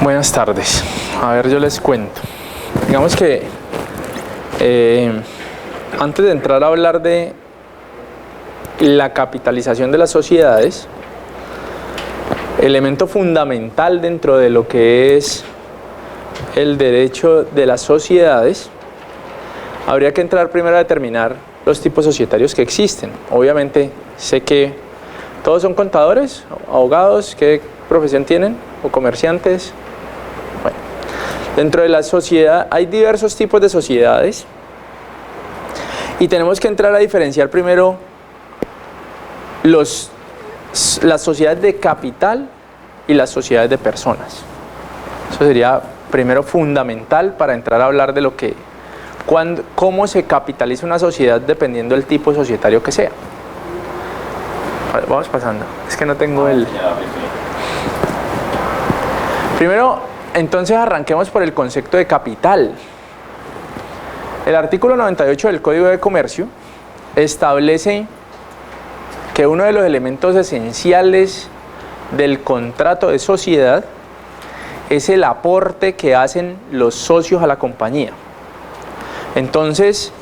Buenas tardes. A ver, yo les cuento. Digamos que antes de entrar a hablar de la capitalización de las sociedades, elemento fundamental dentro de lo que es el derecho de las sociedades, habría que entrar primero a determinar los tipos societarios que existen. Obviamente sé que todos son contadores, abogados, ¿qué profesión tienen? ¿O comerciantes? Bueno, dentro de la sociedad hay diversos tipos de sociedades y tenemos que entrar a diferenciar primero las sociedades de capital y las sociedades de personas. Eso sería primero fundamental para entrar a hablar de lo que, cómo se capitaliza una sociedad dependiendo del tipo societario que sea. Vale, vamos pasando, es que no tengo el... Primero, entonces arranquemos por el concepto de capital. El artículo 98 del Código de Comercio establece que uno de los elementos esenciales del contrato de sociedad es el aporte que hacen los socios a la compañía. Entonces,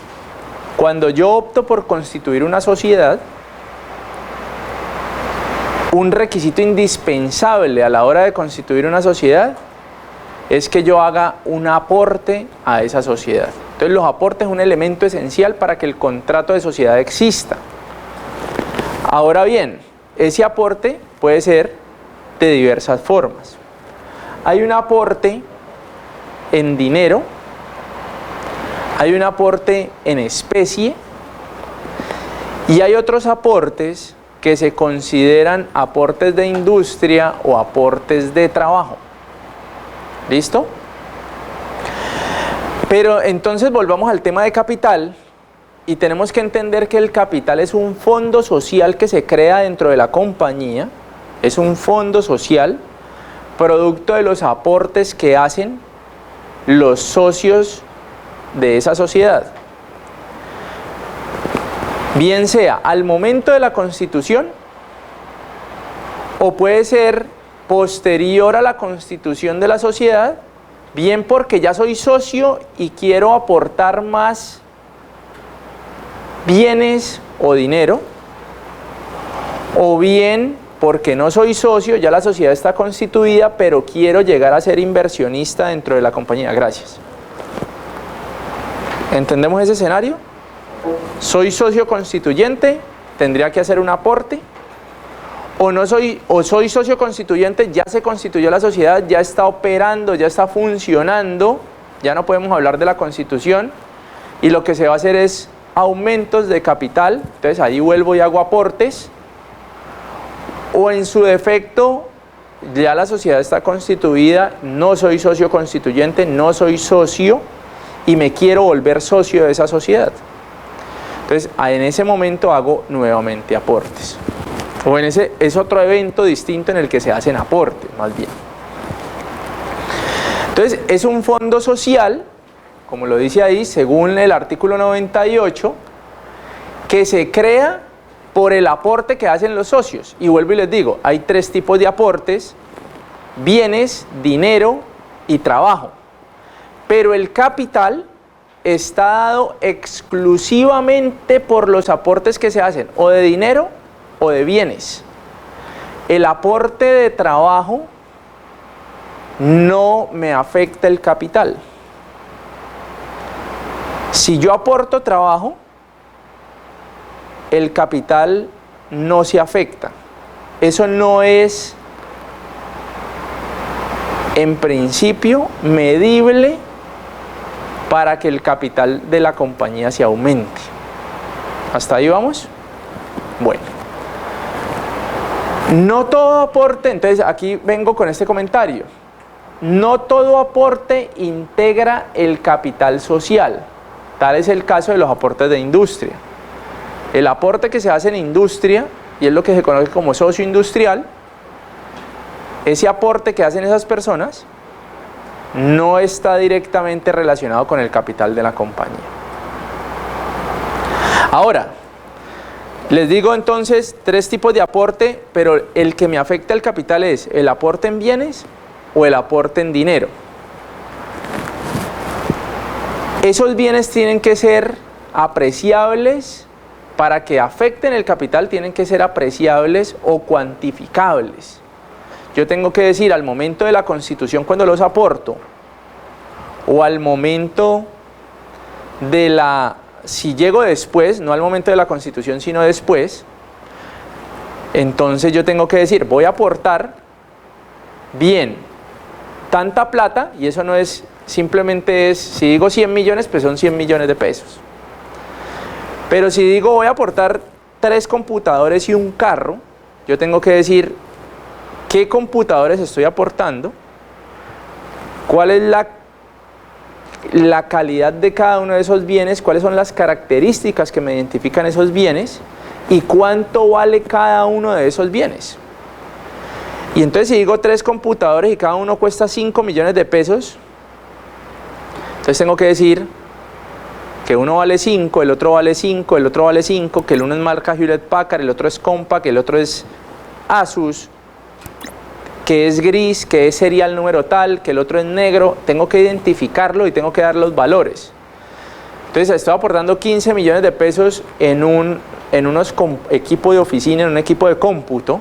cuando yo opto por constituir una sociedad, un requisito indispensable a la hora de constituir una sociedad es que yo haga un aporte a esa sociedad. Entonces, los aportes es un elemento esencial para que el contrato de sociedad exista. Ahora bien, ese aporte puede ser de diversas formas. Hay un aporte en dinero, hay un aporte en especie y hay otros aportes que se consideran aportes de industria o aportes de trabajo. ¿Listo? Pero entonces volvamos al tema de capital. Y tenemos que entender que el capital es un fondo social que se crea dentro de la compañía, es un fondo social producto de los aportes que hacen los socios de esa sociedad. Bien sea al momento de la constitución o puede ser posterior a la constitución de la sociedad, bien porque ya soy socio y quiero aportar más bienes o dinero, o bien porque no soy socio, ya la sociedad está constituida, pero quiero llegar a ser inversionista dentro de la compañía. Gracias. ¿Entendemos ese escenario? Soy socio constituyente, tendría que hacer un aporte, o soy socio constituyente, ya se constituyó la sociedad, ya está operando, ya está funcionando, ya no podemos hablar de la constitución, y lo que se va a hacer es aumentos de capital, entonces ahí vuelvo y hago aportes, o en su defecto ya la sociedad está constituida, no soy socio constituyente, no soy socio y me quiero volver socio de esa sociedad. Entonces en ese momento hago nuevamente aportes, o en ese es otro evento distinto en el que se hacen aportes más bien. Entonces es un fondo social, como lo dice ahí, según el artículo 98, que se crea por el aporte que hacen los socios. Y vuelvo y les digo, hay tres tipos de aportes: bienes, dinero y trabajo. Pero el capital está dado exclusivamente por los aportes que se hacen, o de dinero o de bienes. El aporte de trabajo no me afecta el capital. Si yo aporto trabajo, el capital no se afecta. Eso no es, en principio, medible para que el capital de la compañía se aumente. ¿Hasta ahí vamos? Bueno. No todo aporte, entonces aquí vengo con este comentario. No todo aporte integra el capital social. Tal es el caso de los aportes de industria. El aporte que se hace en industria, y es lo que se conoce como socio industrial, ese aporte que hacen esas personas no está directamente relacionado con el capital de la compañía. Ahora, Les digo entonces 3 tipos de aporte, pero el que me afecta el capital es el aporte en bienes o el aporte en dinero. Esos bienes tienen que ser apreciables, para que afecten el capital tienen que ser apreciables o cuantificables. Yo tengo que decir al momento de la constitución cuando los aporto, o al momento de la, si llego después, no al momento de la constitución sino después, entonces yo tengo que decir voy a aportar bien tanta plata, y eso no es simplemente es, si digo 100 millones pues son 100 millones de pesos, pero si digo voy a aportar 3 computadores y un carro, yo tengo que decir qué computadores estoy aportando, cuál es la calidad de cada uno de esos bienes, cuáles son las características que me identifican esos bienes y cuánto vale cada uno de esos bienes. Y entonces si digo 3 computadores y cada uno cuesta 5 millones de pesos, entonces tengo que decir que uno vale 5, el otro vale 5, el otro vale 5, que el uno es marca Hewlett Packard, el otro es Compaq, el otro es Asus, que es gris, que es serial número tal, que el otro es negro. Tengo que identificarlo y tengo que dar los valores. Entonces estoy aportando 15 millones de pesos en unos equipos de oficina, en un equipo de cómputo,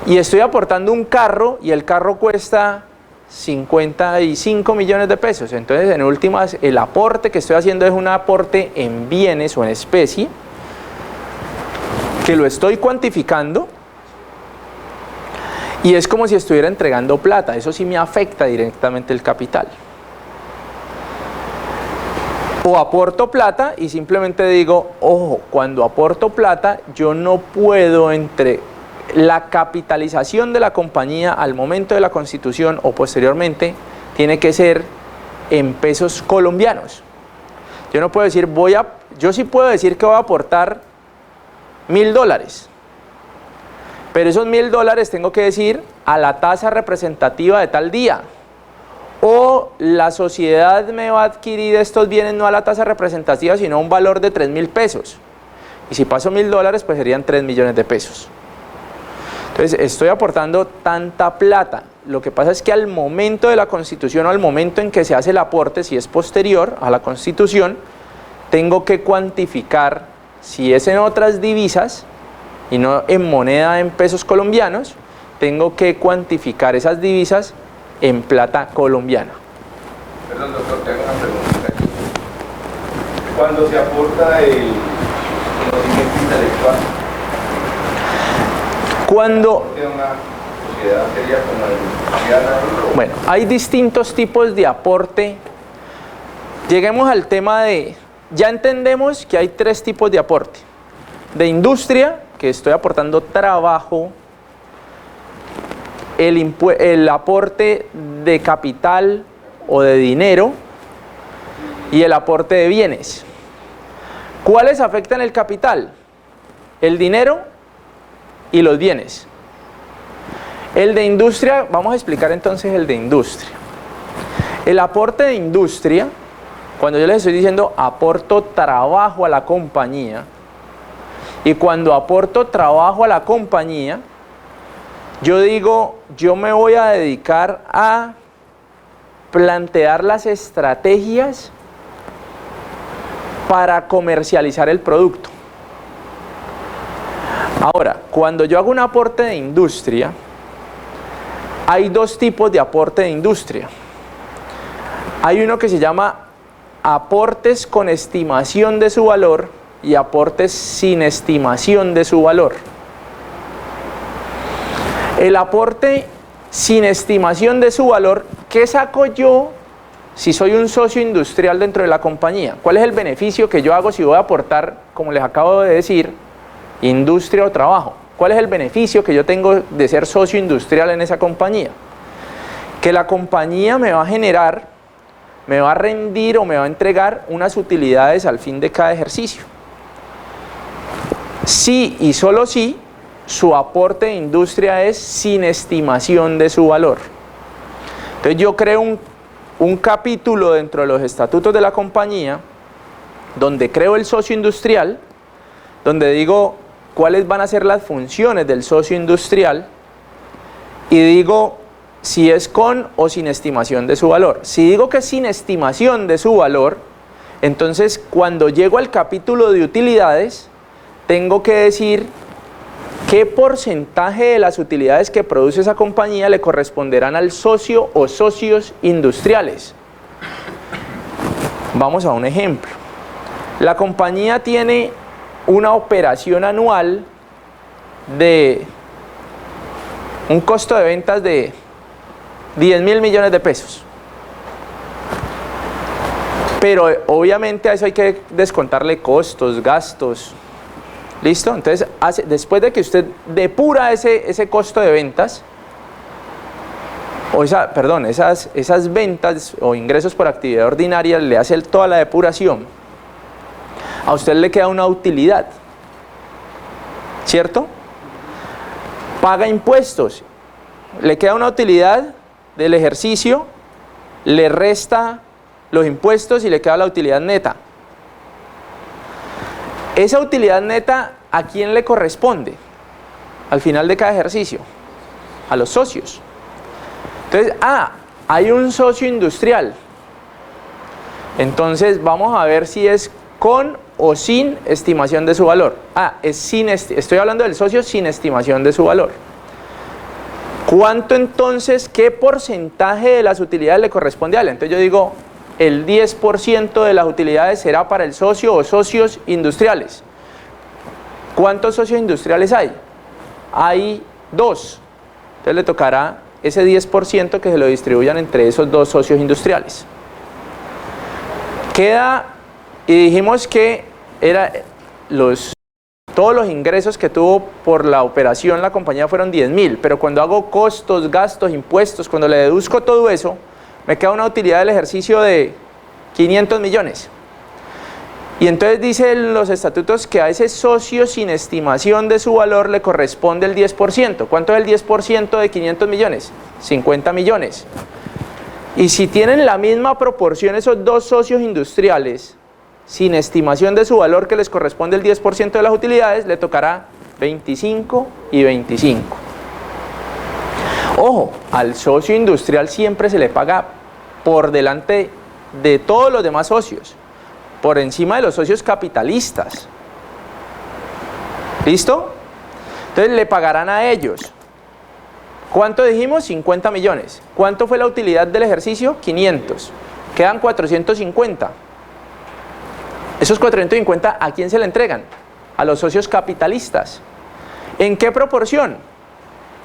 y estoy aportando un carro y el carro cuesta 55 millones de pesos. Entonces en últimas el aporte que estoy haciendo es un aporte en bienes o en especie, que lo estoy cuantificando, y es como si estuviera entregando plata. Eso sí me afecta directamente el capital. O aporto plata y simplemente digo, ojo, cuando aporto plata yo no puedo, entre la capitalización de la compañía al momento de la constitución o posteriormente, tiene que ser en pesos colombianos. Yo no puedo decir, yo sí puedo decir que voy a aportar $1000, pero esos $1000 tengo que decir a la tasa representativa de tal día, o la sociedad me va a adquirir estos bienes no a la tasa representativa sino a un valor de 3.000 pesos, y si paso $1000 pues serían 3 millones de pesos. Entonces estoy aportando tanta plata. Lo que pasa es que al momento de la constitución o al momento en que se hace el aporte, si es posterior a la constitución, tengo que cuantificar si es en otras divisas y no en moneda en pesos colombianos, tengo que cuantificar esas divisas en plata colombiana. Perdón, doctor, te hago una pregunta aquí. Cuando se aporta el conocimiento intelectual, cuando una sociedad sería como el ciudadano. Bueno, hay distintos tipos de aporte. Lleguemos al tema de, ya entendemos que hay 3 tipos de aporte. De industria, que estoy aportando trabajo, el aporte de capital o de dinero y el aporte de bienes. ¿Cuáles afectan el capital? El dinero y los bienes. El de industria, vamos a explicar entonces el de industria. El aporte de industria, cuando yo les estoy diciendo aporto trabajo a la compañía, y cuando aporto trabajo a la compañía, yo digo, yo me voy a dedicar a plantear las estrategias para comercializar el producto. Ahora, cuando yo hago un aporte de industria, hay 2 tipos de aporte de industria. Hay uno que se llama aportes con estimación de su valor y aportes sin estimación de su valor. El aporte sin estimación de su valor, ¿qué saco yo si soy un socio industrial dentro de la compañía? ¿Cuál es el beneficio que yo hago si voy a aportar, como les acabo de decir, industria o trabajo? ¿Cuál es el beneficio que yo tengo de ser socio industrial en esa compañía? Que la compañía me va a generar, me va a rendir o me va a entregar unas utilidades al fin de cada ejercicio. Sí y solo si su aporte de industria es sin estimación de su valor. Entonces yo creo un capítulo dentro de los estatutos de la compañía donde creo el socio industrial donde digo cuáles van a ser las funciones del socio industrial y digo si es con o sin estimación de su valor. Si digo que es sin estimación de su valor, entonces cuando llego al capítulo de utilidades, tengo que decir qué porcentaje de las utilidades que produce esa compañía le corresponderán al socio o socios industriales. Vamos a un ejemplo. La compañía tiene una operación anual de un costo de ventas de 10.000 millones de pesos. Pero obviamente a eso hay que descontarle costos, gastos. ¿Listo? Entonces, después de que usted depura ese costo de ventas, o esas ventas o ingresos por actividad ordinaria, le hace toda la depuración, a usted le queda una utilidad, ¿cierto? Paga impuestos, le queda una utilidad del ejercicio, le resta los impuestos y le queda la utilidad neta. Esa utilidad neta, ¿a quién le corresponde? Al final de cada ejercicio, a los socios. Entonces, hay un socio industrial. Entonces, vamos a ver si es con o sin estimación de su valor. Estoy hablando del socio sin estimación de su valor. ¿Cuánto entonces, qué porcentaje de las utilidades le corresponde a él? Entonces yo digo, el 10% de las utilidades será para el socio o socios industriales. ¿Cuántos socios industriales hay? Hay 2. Entonces le tocará ese 10% que se lo distribuyan entre esos 2 socios industriales. Queda, y dijimos que todos los ingresos que tuvo por la operación la compañía fueron 10.000, pero cuando hago costos, gastos, impuestos, cuando le deduzco todo eso, me queda una utilidad del ejercicio de 500 millones. Y entonces dicen los estatutos que a ese socio sin estimación de su valor le corresponde el 10%. ¿Cuánto es el 10% de 500 millones? 50 millones. Y si tienen la misma proporción esos 2 socios industriales, sin estimación de su valor que les corresponde el 10% de las utilidades, le tocará 25 y 25. Ojo, al socio industrial siempre se le paga por delante de todos los demás socios, por encima de los socios capitalistas. ¿Listo? Entonces le pagarán a ellos. ¿Cuánto dijimos? 50 millones. ¿Cuánto fue la utilidad del ejercicio? 500. Quedan 450. Esos 450, ¿a quién se le entregan? A los socios capitalistas. ¿En qué proporción?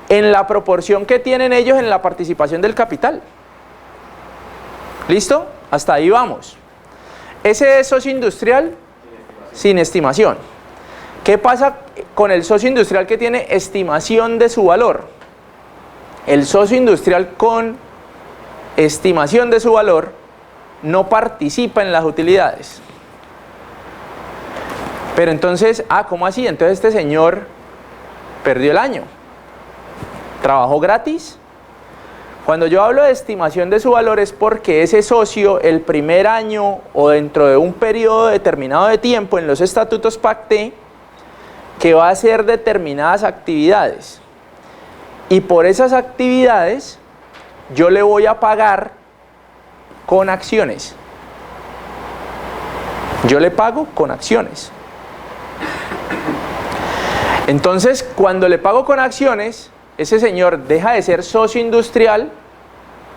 En la proporción que tienen ellos en la participación del capital. ¿Listo? Hasta ahí vamos. Ese es socio industrial sin estimación. ¿Qué pasa con el socio industrial que tiene estimación de su valor? El socio industrial con estimación de su valor no participa en las utilidades. Pero entonces, ¿cómo así? Entonces este señor perdió el año. ¿Trabajó gratis? Cuando yo hablo de estimación de su valor es porque ese socio el primer año o dentro de un periodo determinado de tiempo en los estatutos pacté que va a hacer determinadas actividades. Y por esas actividades yo le voy a pagar con acciones. Yo le pago con acciones. Entonces, cuando le pago con acciones, ese señor deja de ser socio industrial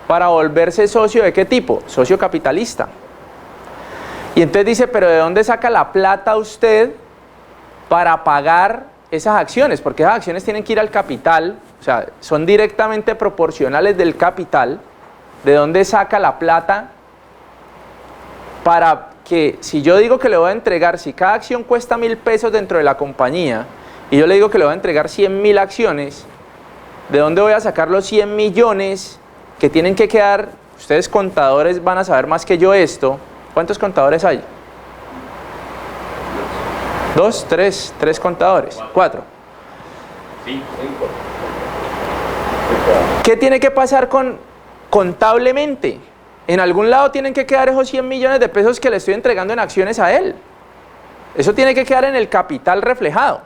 para volverse socio ¿de qué tipo? Socio capitalista. Y entonces dice, pero ¿de dónde saca la plata usted para pagar esas acciones? Porque esas acciones tienen que ir al capital, o sea, son directamente proporcionales del capital. ¿De dónde saca la plata para que, si yo digo que le voy a entregar, si cada acción cuesta 1.000 pesos dentro de la compañía, y yo le digo que le voy a entregar 100.000 acciones, ¿de dónde voy a sacar los 100 millones que tienen que quedar? Ustedes contadores van a saber más que yo esto. ¿Cuántos contadores hay? 2, 3 contadores, 4. 5. ¿Qué tiene que pasar contablemente? En algún lado tienen que quedar esos 100 millones de pesos que le estoy entregando en acciones a él. Eso tiene que quedar en el capital reflejado.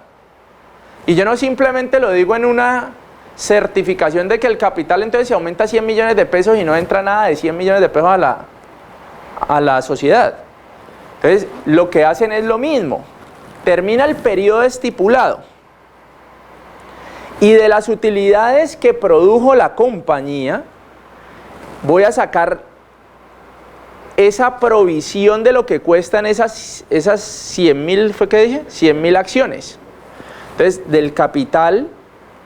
Y yo no simplemente lo digo en una certificación de que el capital entonces se aumenta 100 millones de pesos y no entra nada de 100 millones de pesos a la sociedad. Entonces, lo que hacen es lo mismo. Termina el periodo estipulado y de las utilidades que produjo la compañía voy a sacar esa provisión de lo que cuestan esas 100.000, ¿fue que dije? 100.000 acciones. Entonces, del capital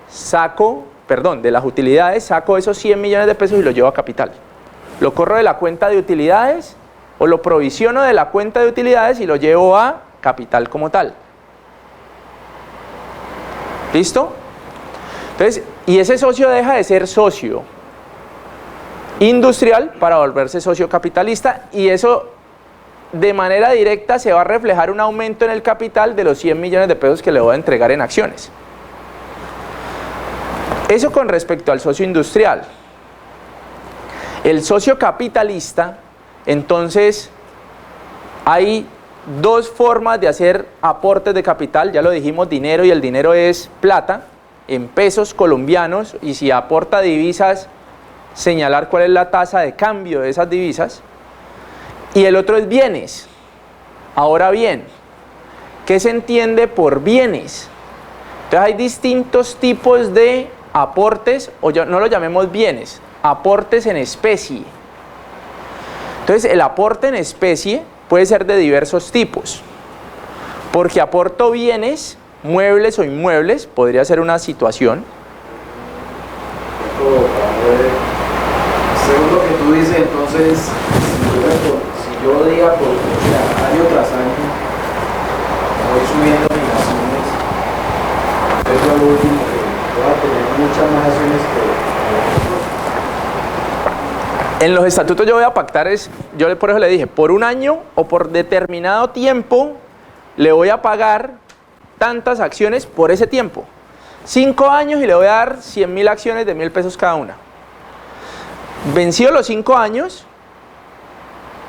saco, perdón, de las utilidades saco esos 100 millones de pesos y los llevo a capital. Lo corro de la cuenta de utilidades o lo provisiono de la cuenta de utilidades y lo llevo a capital como tal. ¿Listo? Entonces, y ese socio deja de ser socio industrial para volverse socio capitalista, y eso de manera directa se va a reflejar un aumento en el capital de los 100 millones de pesos que le voy a entregar en acciones. Eso con respecto al socio industrial. El socio capitalista, entonces, hay dos formas de hacer aportes de capital, ya lo dijimos, dinero, y el dinero es plata, en pesos colombianos, y si aporta divisas, señalar cuál es la tasa de cambio de esas divisas. Y el otro es bienes. Ahora bien, ¿qué se entiende por bienes? Entonces hay distintos tipos de aportes, o no lo llamemos bienes, aportes en especie. Entonces el aporte en especie puede ser de diversos tipos, porque aporto bienes, muebles o inmuebles, podría ser una situación. Según lo que tú dices, entonces, si yo diga por año tras año voy subiendo mis acciones, eso es lo último, que voy a tener muchas más acciones que... En los estatutos yo voy a pactar, yo por eso le dije, por un año o por determinado tiempo le voy a pagar tantas acciones por ese tiempo. 5 años y le voy a dar 100.000 acciones de 1.000 pesos cada una. Vencidos los 5 años,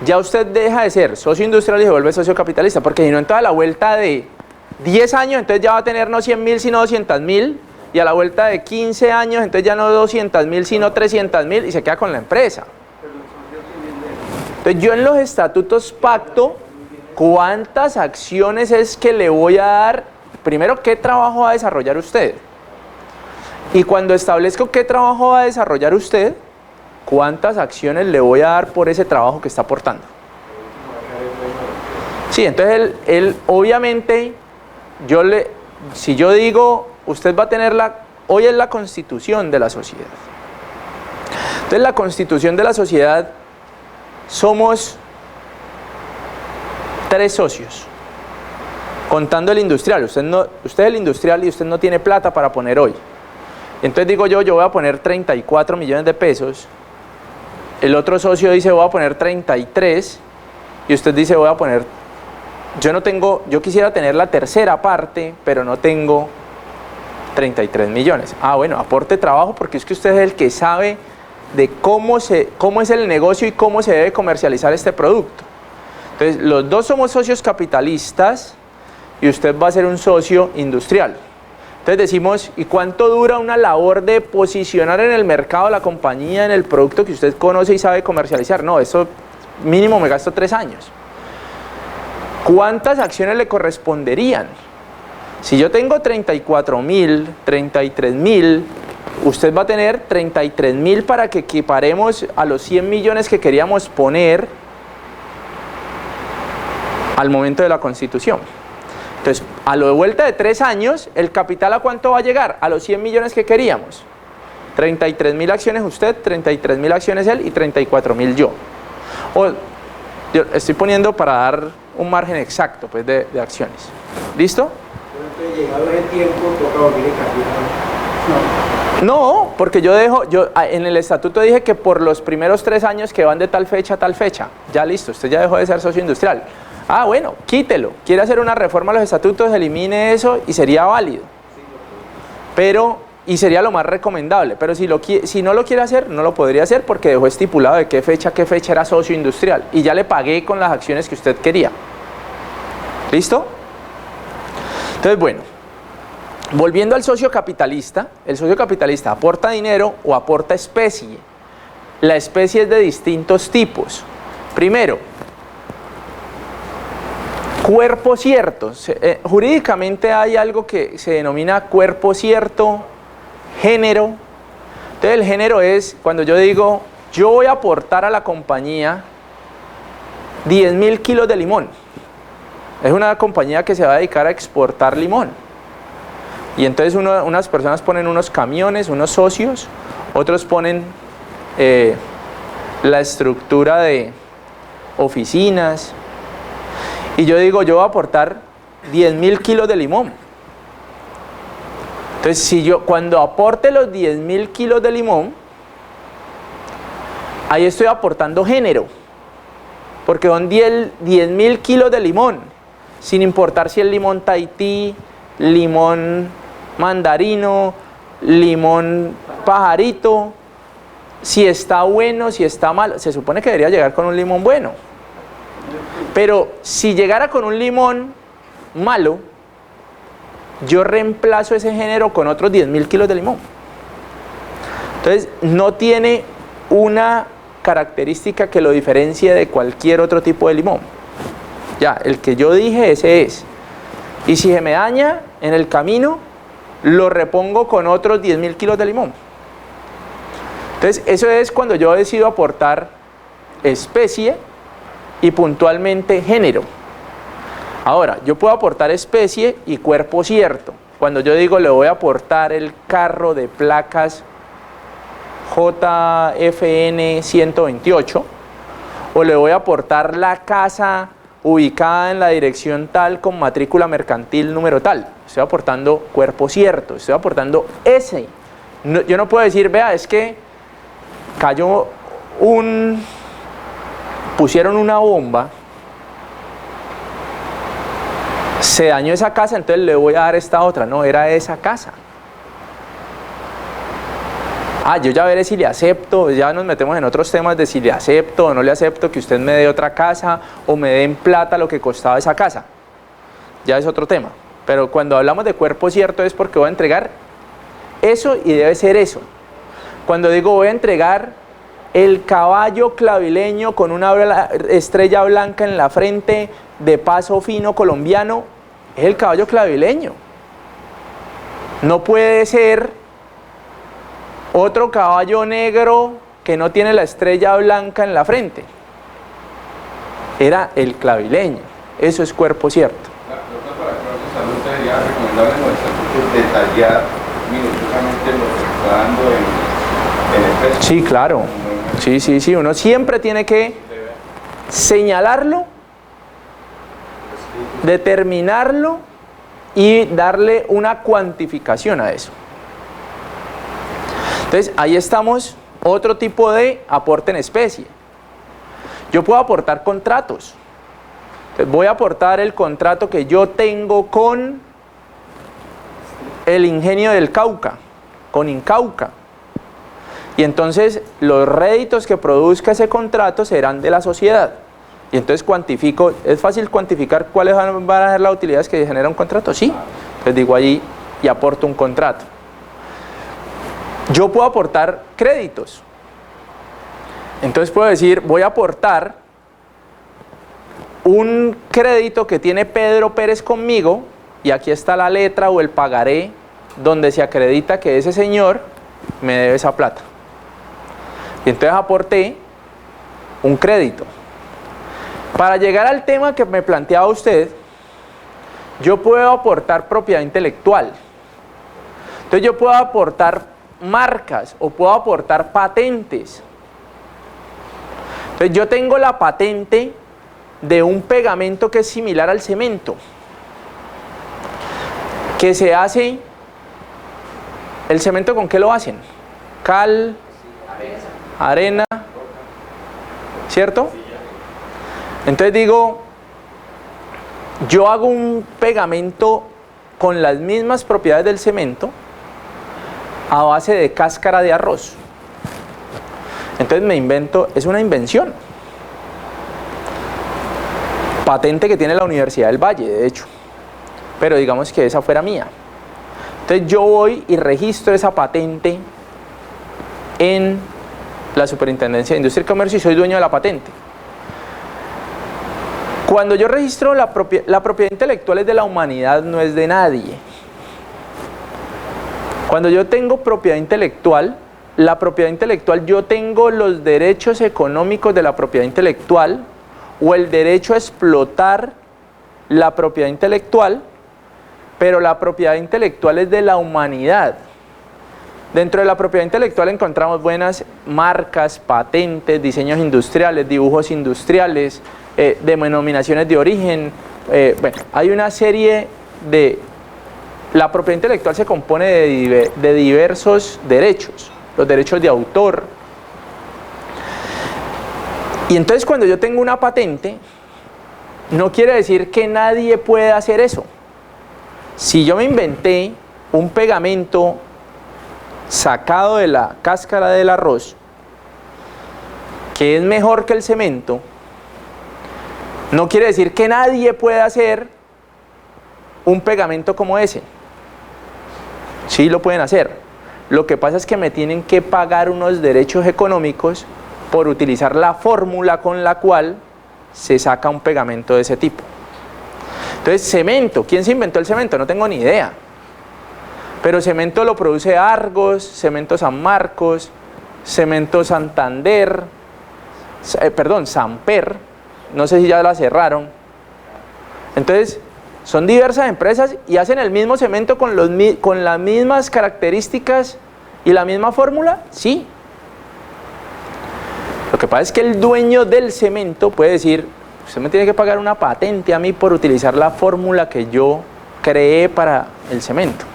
ya usted deja de ser socio industrial y se vuelve socio capitalista, porque si no, en toda la vuelta de 10 años, entonces ya va a tener no 100.000 sino 200.000, y a la vuelta de 15 años, entonces ya no 200.000 sino 300.000, y se queda con la empresa. Entonces yo en los estatutos pacto cuántas acciones es que le voy a dar, primero qué trabajo va a desarrollar usted, y cuando establezco qué trabajo va a desarrollar usted, cuántas acciones le voy a dar por ese trabajo que está aportando. Sí, entonces él obviamente, si yo digo, usted va a tener hoy es la constitución de la sociedad. Entonces la constitución de la sociedad somos 3 socios, contando el industrial. Usted es el industrial y usted no tiene plata para poner hoy. Entonces digo yo voy a poner 34 millones de pesos. El otro socio dice voy a poner 33 y usted dice voy a poner, yo quisiera tener la tercera parte, pero no tengo 33 millones. Ah, bueno, aporte trabajo, porque es que usted es el que sabe de cómo es el negocio y cómo se debe comercializar este producto. Entonces, los dos somos socios capitalistas y usted va a ser un socio industrial. Entonces decimos, ¿y cuánto dura una labor de posicionar en el mercado la compañía en el producto que usted conoce y sabe comercializar? No, eso mínimo me gasto 3 años. ¿Cuántas acciones le corresponderían? Si yo tengo 34.000, 33.000, usted va a tener 33.000 para que equiparemos a los 100 millones que queríamos poner al momento de la constitución. Entonces, a lo de vuelta de 3 años, ¿el capital a cuánto va a llegar? A los 100 millones que queríamos. 33.000 acciones usted, 33.000 acciones él y 34.000 yo. Yo estoy poniendo para dar un margen exacto pues, de acciones. ¿Listo? Entonces, llegado el tiempo, toca volver a cambiar. No, porque yo en el estatuto dije que por los primeros 3 años que van de tal fecha a tal fecha, ya listo, usted ya dejó de ser socio industrial. Ah, bueno, quítelo. Quiere hacer una reforma a los estatutos, elimine eso y sería válido. Y sería lo más recomendable. Pero si no lo quiere hacer, no lo podría hacer porque dejó estipulado de qué fecha era socio industrial. Y ya le pagué con las acciones que usted quería. ¿Listo? Entonces, bueno, volviendo al socio capitalista, el socio capitalista aporta dinero o aporta especie. La especie es de distintos tipos. Primero, cuerpo cierto. Jurídicamente hay algo que se denomina cuerpo cierto, género. Entonces el género es cuando yo digo, yo voy a aportar a la compañía 10.000 kilos de limón. Es una compañía que se va a dedicar a exportar limón. Y entonces unas personas ponen unos camiones, unos socios, otros ponen la estructura de oficinas. Y yo digo, yo voy a aportar 10.000 kilos de limón. Entonces, si yo cuando aporte los 10.000 kilos de limón, ahí estoy aportando género. Porque son 10.000 kilos de limón, sin importar si es limón Tahití, limón mandarino, limón pajarito, si está bueno, si está malo. Se supone que debería llegar con un limón bueno. Pero si llegara con un limón malo, yo reemplazo ese género con otros 10.000 kilos de limón. Entonces, no tiene una característica que lo diferencie de cualquier otro tipo de limón. Ya, el que yo dije, ese es. Y si se me daña en el camino, lo repongo con otros 10.000 kilos de limón. Entonces, eso es cuando yo decido aportar especie y puntualmente género. Ahora, yo puedo aportar especie y cuerpo cierto. Cuando yo digo le voy a aportar el carro de placas JFN 128, o le voy a aportar la casa ubicada en la dirección tal con matrícula mercantil número tal. Estoy aportando cuerpo cierto, estoy aportando ese. No, yo no puedo decir, vea, es que cayó pusieron una bomba, se dañó esa casa, entonces le voy a dar esta otra. No, era esa casa. Yo ya veré si le acepto, ya nos metemos en otros temas de si le acepto o no le acepto que usted me dé otra casa o me dé en plata lo que costaba esa casa. Ya es otro tema. Pero cuando hablamos de cuerpo cierto es porque voy a entregar eso y debe ser eso. Cuando digo voy a entregar el caballo clavileño con una estrella blanca en la frente de paso fino colombiano, es el caballo clavileño. No puede ser otro caballo negro que no tiene la estrella blanca en la frente. Era el clavileño. Eso es cuerpo cierto. Para que salud sería recomendable en los estatutos detallar minuciosamente lo que está dando en especie. Sí, claro. Sí. Uno siempre tiene que señalarlo, determinarlo y darle una cuantificación a eso. Entonces, ahí estamos, otro tipo de aporte en especie. Yo puedo aportar contratos. Entonces, voy a aportar el contrato que yo tengo con el Ingenio del Cauca, con Incauca. Y entonces, los réditos que produzca ese contrato serán de la sociedad. Y entonces cuantifico, es fácil cuantificar cuáles van a ser las utilidades que genera un contrato. Sí, entonces digo allí y aporto un contrato. Yo puedo aportar créditos. Entonces puedo decir, voy a aportar un crédito que tiene Pedro Pérez conmigo, y aquí está la letra o el pagaré donde se acredita que ese señor me debe esa plata. Y entonces aporté un crédito. Para llegar al tema que me planteaba usted, yo puedo aportar propiedad intelectual. Entonces yo puedo aportar marcas o puedo aportar patentes. Entonces yo tengo la patente de un pegamento que es similar al cemento, que se hace, ¿el cemento con qué lo hacen? Cal, arena, ¿cierto? Entonces digo, yo hago un pegamento con las mismas propiedades del cemento a base de cáscara de arroz. Entonces me invento, es una invención. Patente que tiene la Universidad del Valle, de hecho. pero digamos que esa fuera mía. Entonces yo voy y registro esa patente en la Superintendencia de Industria y Comercio y soy dueño de la patente. Cuando yo registro la propiedad intelectual es de la humanidad, no es de nadie. Cuando yo tengo propiedad intelectual, la propiedad intelectual, yo tengo los derechos económicos de la propiedad intelectual o el derecho a explotar la propiedad intelectual, pero la propiedad intelectual es de la humanidad. Dentro de la propiedad intelectual encontramos buenas marcas, patentes, diseños industriales, dibujos industriales, denominaciones de origen. Bueno, hay una serie de... La propiedad intelectual se compone de diversos derechos, los derechos de autor. Y entonces cuando yo tengo una patente, no quiere decir que nadie pueda hacer eso. Si yo me inventé un pegamento sacado de la cáscara del arroz, que es mejor que el cemento, no quiere decir que nadie pueda hacer un pegamento como ese. Sí lo pueden hacer. Lo que pasa es que me tienen que pagar unos derechos económicos por utilizar la fórmula con la cual se saca un pegamento de ese tipo. Entonces, cemento. ¿Quién se inventó el cemento? No tengo ni idea. Pero cemento lo produce Argos, Cemento San Marcos, Cemento Santander, Samper, no sé si ya la cerraron. Entonces, son diversas empresas y hacen el mismo cemento con las mismas características y la misma fórmula, sí. Lo que pasa es que el dueño del cemento puede decir, usted me tiene que pagar una patente a mí por utilizar la fórmula que yo creé para el cemento.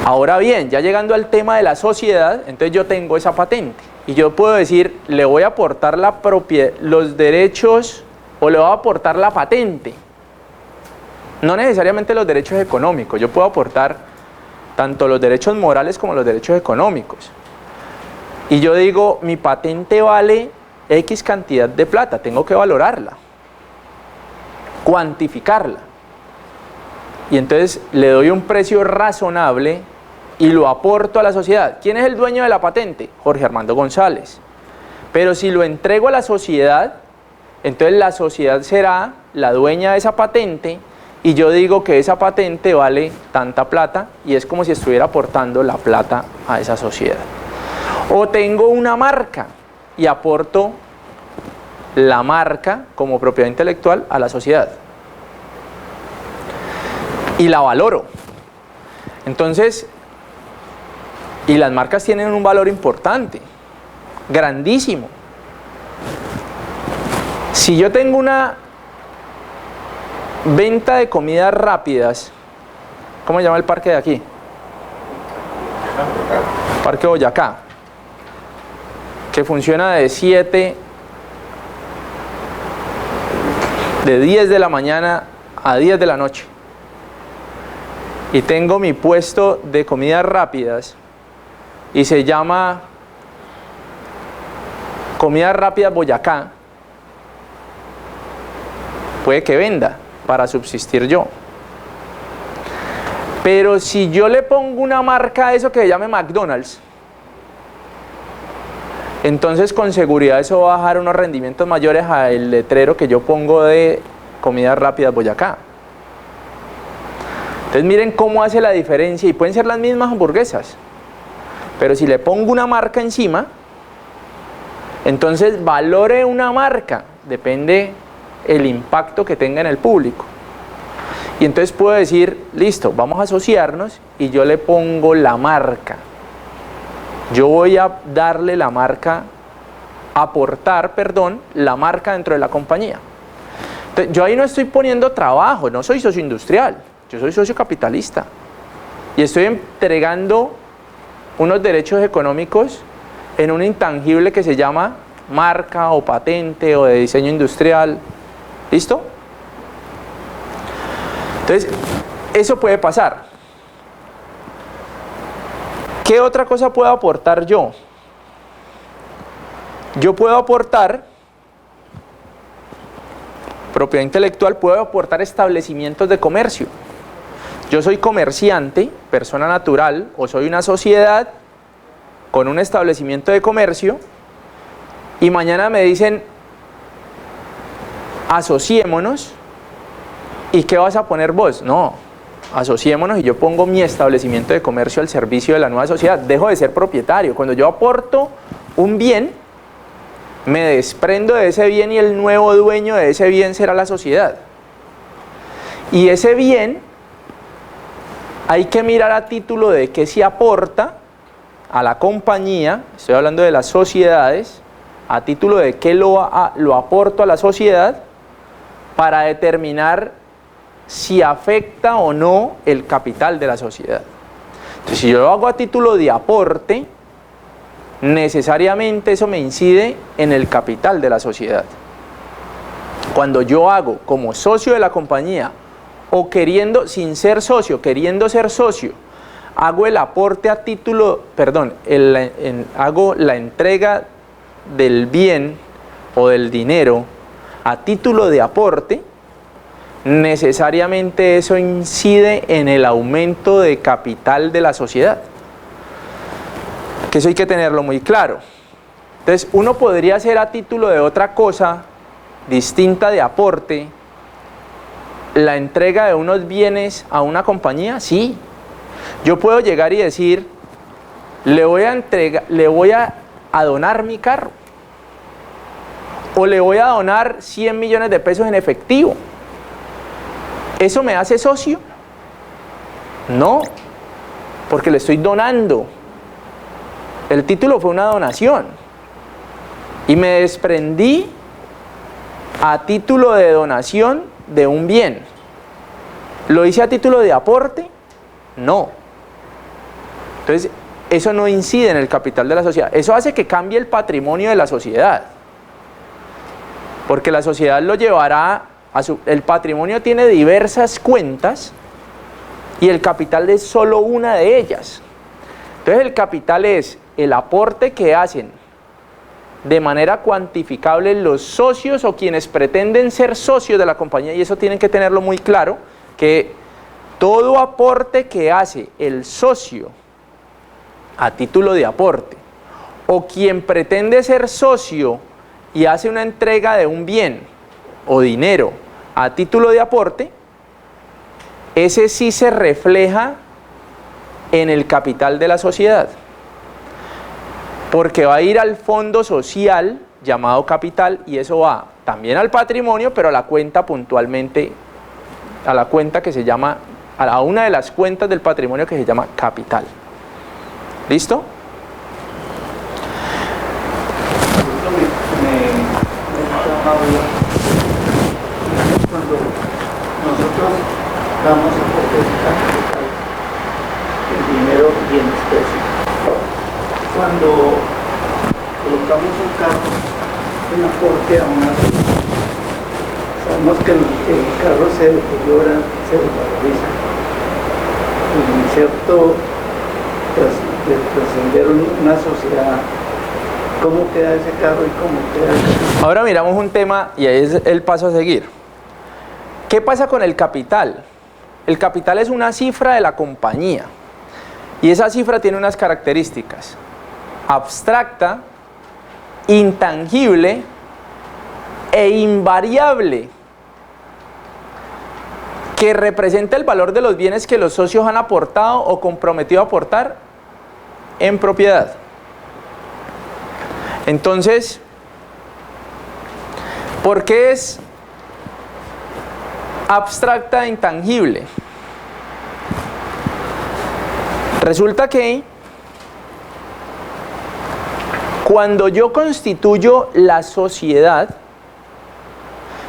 Ahora bien, ya llegando al tema de la sociedad, entonces yo tengo esa patente y yo puedo decir, le voy a aportar los derechos o le voy a aportar la patente. No necesariamente los derechos económicos, yo puedo aportar tanto los derechos morales como los derechos económicos. Y yo digo, mi patente vale X cantidad de plata, tengo que valorarla, cuantificarla. Y entonces le doy un precio razonable y lo aporto a la sociedad. ¿Quién es el dueño de la patente? Jorge Armando González. Pero si lo entrego a la sociedad, entonces la sociedad será la dueña de esa patente y yo digo que esa patente vale tanta plata y es como si estuviera aportando la plata a esa sociedad. O tengo una marca y aporto la marca como propiedad intelectual a la sociedad y la valoro. Entonces, y las marcas tienen un valor importante, grandísimo. Si yo tengo una venta de comidas rápidas, ¿cómo se llama el parque de aquí? Parque Boyacá, que funciona de 10 de la mañana a 10 de la noche. Y tengo mi puesto de comidas rápidas y se llama Comidas Rápidas Boyacá. Puede que venda para subsistir yo. Pero si yo le pongo una marca a eso que se llame McDonald's, entonces con seguridad eso va a bajar unos rendimientos mayores al letrero que yo pongo de Comidas Rápidas Boyacá. Entonces miren cómo hace la diferencia y pueden ser las mismas hamburguesas, pero si le pongo una marca encima, entonces valore una marca, depende el impacto que tenga en el público. Y entonces puedo decir, listo, vamos a asociarnos y yo le pongo la marca. Yo voy a darle la marca, aportar, la marca dentro de la compañía. Entonces, yo ahí no estoy poniendo trabajo, no soy socio industrial, yo soy socio capitalista. Y estoy entregando unos derechos económicos en un intangible que se llama marca o patente o de diseño industrial. ¿Listo? Entonces, eso puede pasar. ¿Qué otra cosa puedo aportar yo? Yo puedo aportar propiedad intelectual, puedo aportar establecimientos de comercio. Yo soy comerciante, persona natural, o soy una sociedad con un establecimiento de comercio, y mañana me dicen, asociémonos, ¿y qué vas a poner vos? No, asociémonos y yo pongo mi establecimiento de comercio al servicio de la nueva sociedad. Dejo de ser propietario. Cuando yo aporto un bien, me desprendo de ese bien y el nuevo dueño de ese bien será la sociedad. Y ese bien hay que mirar a título de qué se aporta a la compañía, estoy hablando de las sociedades, a título de qué lo aporto a la sociedad para determinar si afecta o no el capital de la sociedad. Entonces, si yo lo hago a título de aporte, necesariamente eso me incide en el capital de la sociedad. Cuando yo hago como socio de la compañía, o queriendo, sin ser socio, queriendo ser socio, hago el aporte a título, perdón, hago la entrega del bien o del dinero a título de aporte, necesariamente eso incide en el aumento de capital de la sociedad. Que eso hay que tenerlo muy claro. Entonces, uno podría hacer a título de otra cosa distinta de aporte la entrega de unos bienes a una compañía, sí. Yo puedo llegar y decir, le voy a donar mi carro, o le voy a donar 100 millones de pesos en efectivo. ¿Eso me hace socio? No, porque le estoy donando. El título fue una donación y me desprendí a título de donación de un bien. ¿Lo hice a título de aporte? No. Entonces, eso no incide en el capital de la sociedad. Eso hace que cambie el patrimonio de la sociedad, porque la sociedad lo llevará el patrimonio tiene diversas cuentas y el capital es solo una de ellas. Entonces, el capital es el aporte que hacen de manera cuantificable los socios o quienes pretenden ser socios de la compañía, y eso tienen que tenerlo muy claro, que todo aporte que hace el socio a título de aporte, o quien pretende ser socio y hace una entrega de un bien o dinero a título de aporte, ese sí se refleja en el capital de la sociedad, porque va a ir al fondo social llamado capital, y eso va también al patrimonio, pero a la cuenta puntualmente, a la cuenta que se llama, a una de las cuentas del patrimonio que se llama capital. ¿Listo? Cuando nosotros damos aporte de capital, el dinero y en especie, cuando colocamos un carro, un aporte a una sociedad, sabemos que el carro se deteriora, se desvaloriza, y en cierto de trascender una sociedad, ¿cómo queda ese carro y cómo queda el capital? Ahora miramos un tema, y ahí es el paso a seguir. ¿Qué pasa con el capital? El capital es una cifra de la compañía, y esa cifra tiene unas características: abstracta, intangible e invariable, que representa el valor de los bienes que los socios han aportado o comprometido a aportar en propiedad. Entonces, ¿por qué es abstracta e intangible? Resulta que cuando yo constituyo la sociedad,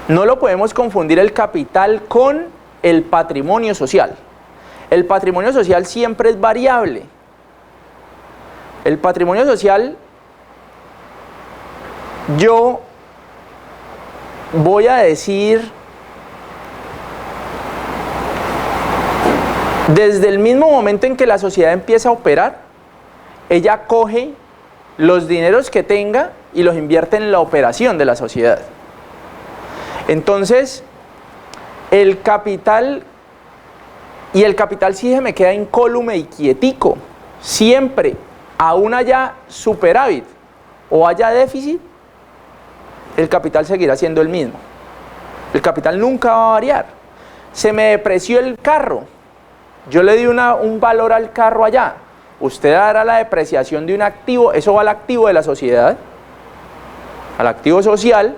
no lo podemos confundir el capital con el patrimonio social. El patrimonio social siempre es variable. El patrimonio social, yo voy a decir, desde el mismo momento en que la sociedad empieza a operar, ella coge los dineros que tenga y los invierte en la operación de la sociedad. Entonces, el capital sí se me queda incólume y quietico, siempre, aún haya superávit o haya déficit, el capital seguirá siendo el mismo. El capital nunca va a variar. Se me depreció el carro, yo le di un valor al carro allá, usted dará la depreciación de un activo, eso va al activo de la sociedad, al activo social,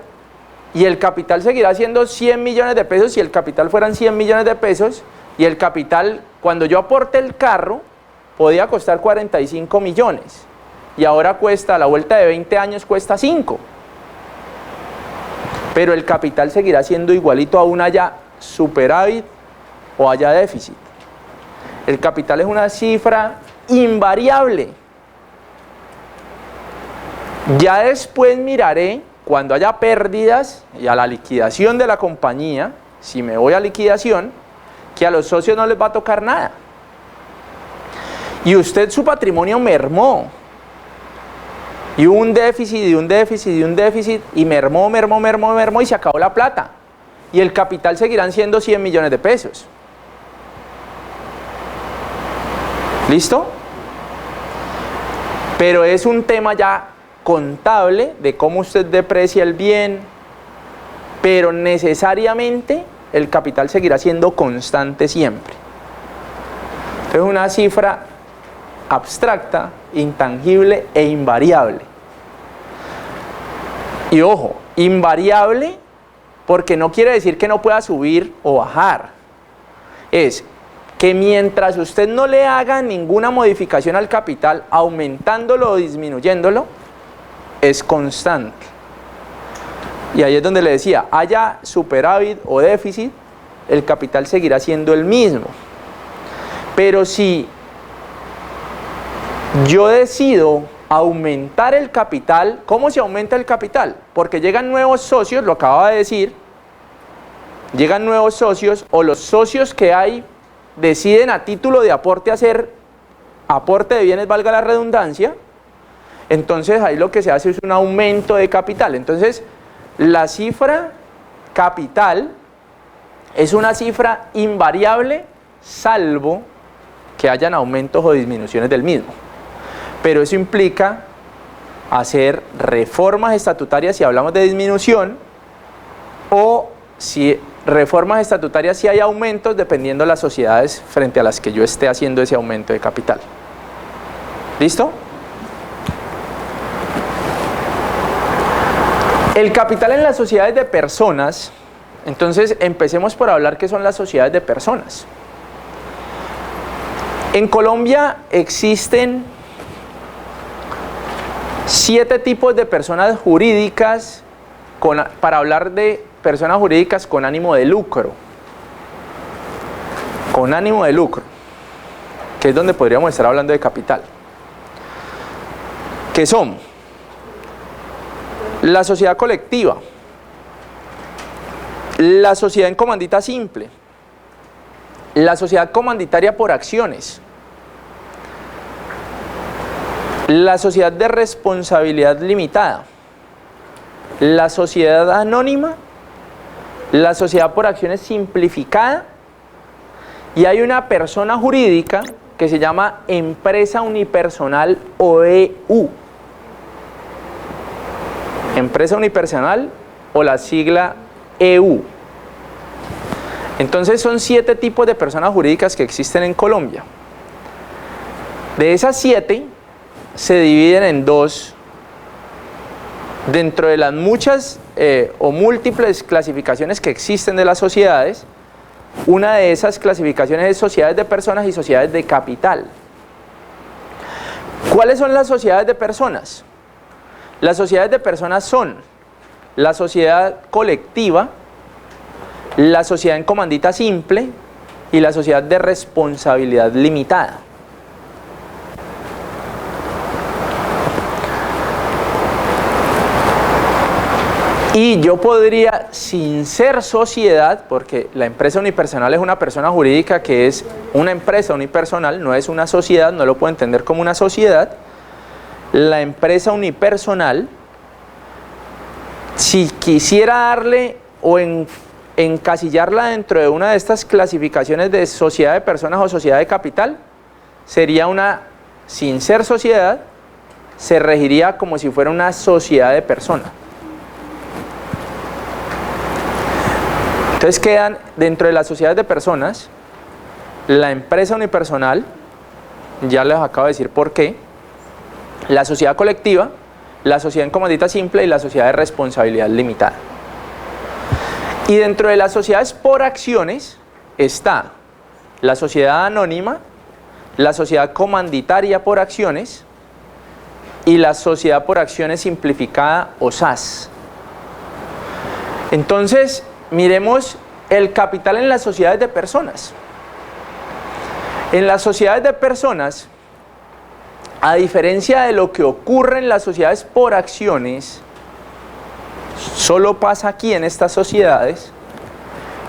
y el capital seguirá siendo 100 millones de pesos, si el capital fueran 100 millones de pesos, y el capital, cuando yo aporte el carro, podía costar 45 millones, y ahora cuesta, a la vuelta de 20 años cuesta 5. Pero el capital seguirá siendo igualito aún haya superávit o haya déficit. El capital es una cifra invariable. Ya después miraré, cuando haya pérdidas y a la liquidación de la compañía, si me voy a liquidación, que a los socios no les va a tocar nada. Y usted su patrimonio mermó. Y hubo un déficit, y un déficit, y un déficit, y mermó, y se acabó la plata. Y el capital seguirán siendo 100 millones de pesos. ¿Listo? Pero es un tema ya contable de cómo usted deprecia el bien, pero necesariamente el capital seguirá siendo constante siempre. Entonces es una cifra abstracta, intangible e invariable. Y ojo, invariable porque no quiere decir que no pueda subir o bajar. Es que mientras usted no le haga ninguna modificación al capital, aumentándolo o disminuyéndolo, es constante. Y ahí es donde le decía, haya superávit o déficit, el capital seguirá siendo el mismo. Pero si yo decido aumentar el capital, ¿cómo se aumenta el capital? Porque llegan nuevos socios, lo acababa de decir, llegan nuevos socios o los socios que hay deciden a título de aporte hacer aporte de bienes, valga la redundancia, entonces ahí lo que se hace es un aumento de capital. Entonces la cifra capital es una cifra invariable salvo que hayan aumentos o disminuciones del mismo. Pero eso implica hacer reformas estatutarias si hablamos de disminución, o si reformas estatutarias si hay aumentos dependiendo de las sociedades frente a las que yo esté haciendo ese aumento de capital. ¿Listo? El capital en las sociedades de personas, entonces empecemos por hablar qué son las sociedades de personas. En Colombia existen 7 tipos de personas jurídicas, para hablar de personas jurídicas con ánimo de lucro. Con ánimo de lucro, que es donde podríamos estar hablando de capital. Que son la sociedad colectiva, la sociedad en comandita simple, la sociedad comanditaria por acciones, la sociedad de responsabilidad limitada, la sociedad anónima, la sociedad por acciones simplificada, y hay una persona jurídica que se llama empresa unipersonal OEU. Empresa unipersonal o la sigla EU. Entonces son 7 tipos de personas jurídicas que existen en Colombia. De esas 7 se dividen en 2. Dentro de las muchas o múltiples clasificaciones que existen de las sociedades, una de esas clasificaciones es sociedades de personas y sociedades de capital. ¿Cuáles son las sociedades de personas? Las sociedades de personas son la sociedad colectiva, la sociedad en comandita simple y la sociedad de responsabilidad limitada. Y yo podría, sin ser sociedad, porque la empresa unipersonal es una persona jurídica que es una empresa unipersonal, no es una sociedad, no lo puedo entender como una sociedad. La empresa unipersonal, si quisiera darle encasillarla dentro de una de estas clasificaciones de sociedad de personas o sociedad de capital, sería una, sin ser sociedad, se regiría como si fuera una sociedad de personas. Entonces quedan dentro de las sociedades de personas la empresa unipersonal, ya les acabo de decir por qué, la sociedad colectiva, la sociedad en comandita simple y la sociedad de responsabilidad limitada. Y dentro de las sociedades por acciones está la sociedad anónima, la sociedad comanditaria por acciones y la sociedad por acciones simplificada o SAS. Entonces, miremos el capital en las sociedades de personas. En las sociedades de personas, a diferencia de lo que ocurre en las sociedades por acciones, solo pasa aquí en estas sociedades,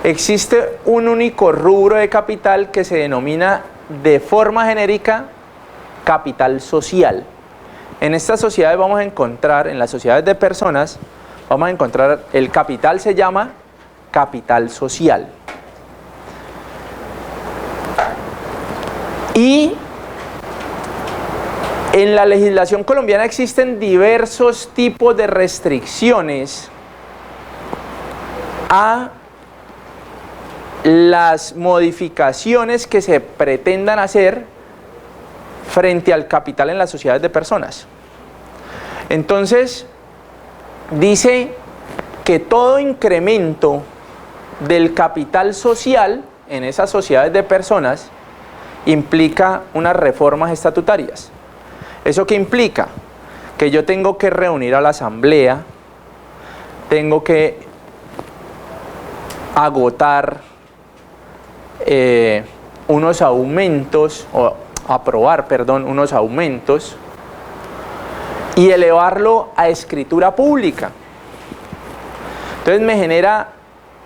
existe un único rubro de capital que se denomina de forma genérica capital social. En estas sociedades vamos a encontrar, en las sociedades de personas, vamos a encontrar, el capital se llama capital social. Y en la legislación colombiana existen diversos tipos de restricciones a las modificaciones que se pretendan hacer frente al capital en las sociedades de personas. Entonces, dice que todo incremento del capital social en esas sociedades de personas implica unas reformas estatutarias. ¿Eso qué implica? Que yo tengo que reunir a la asamblea, tengo que agotar unos aumentos, o aprobar, perdón, unos aumentos y elevarlo a escritura pública. Entonces me genera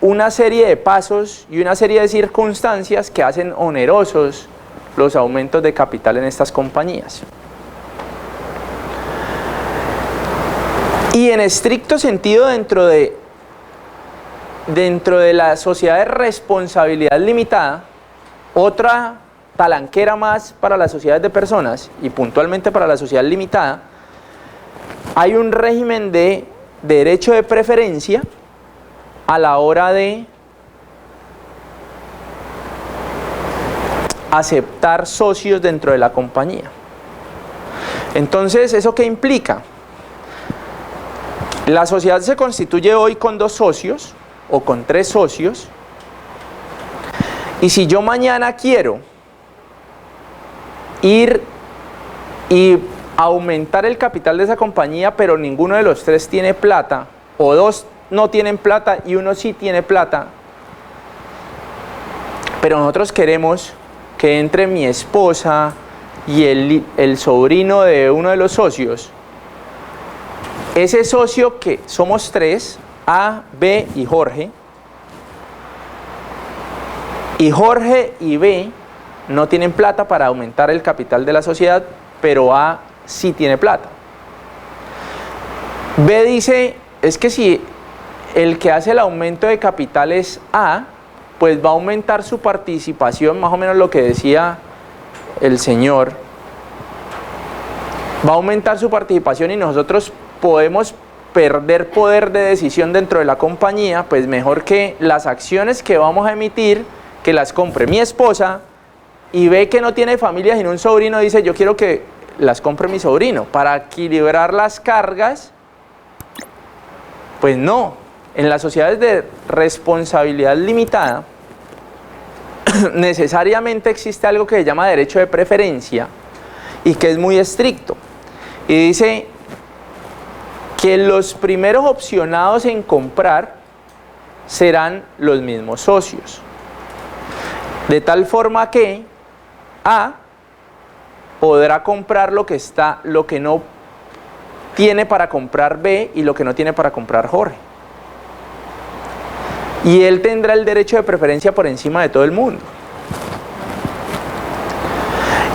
una serie de pasos y una serie de circunstancias que hacen onerosos los aumentos de capital en estas compañías. Y en estricto sentido, dentro de la sociedad de responsabilidad limitada, otra palanquera más para las sociedades de personas y puntualmente para la sociedad limitada, hay un régimen de derecho de preferencia a la hora de aceptar socios dentro de la compañía. Entonces, ¿eso qué implica? La sociedad se constituye hoy con 2 socios o con 3 socios, y si yo mañana quiero ir y aumentar el capital de esa compañía, pero ninguno de los 3 tiene plata, o 2 no tienen plata y uno sí tiene plata, pero nosotros queremos que entre mi esposa y el sobrino de uno de los socios, ese socio que somos 3, A, B y Jorge y B no tienen plata para aumentar el capital de la sociedad, pero A sí tiene plata. B dice, es que si el que hace el aumento de capital es A, pues va a aumentar su participación, más o menos lo que decía el señor, va a aumentar su participación y nosotros podemos perder poder de decisión dentro de la compañía, pues mejor que las acciones que vamos a emitir, que las compre mi esposa, y ve que no tiene familia sino un sobrino, dice yo quiero que las compre mi sobrino, para equilibrar las cargas. Pues no, en las sociedades de responsabilidad limitada, necesariamente existe algo que se llama derecho de preferencia, y que es muy estricto, y dice que los primeros opcionados en comprar serán los mismos socios, de tal forma que A podrá comprar lo que no tiene para comprar B y lo que no tiene para comprar Jorge, y él tendrá el derecho de preferencia por encima de todo el mundo.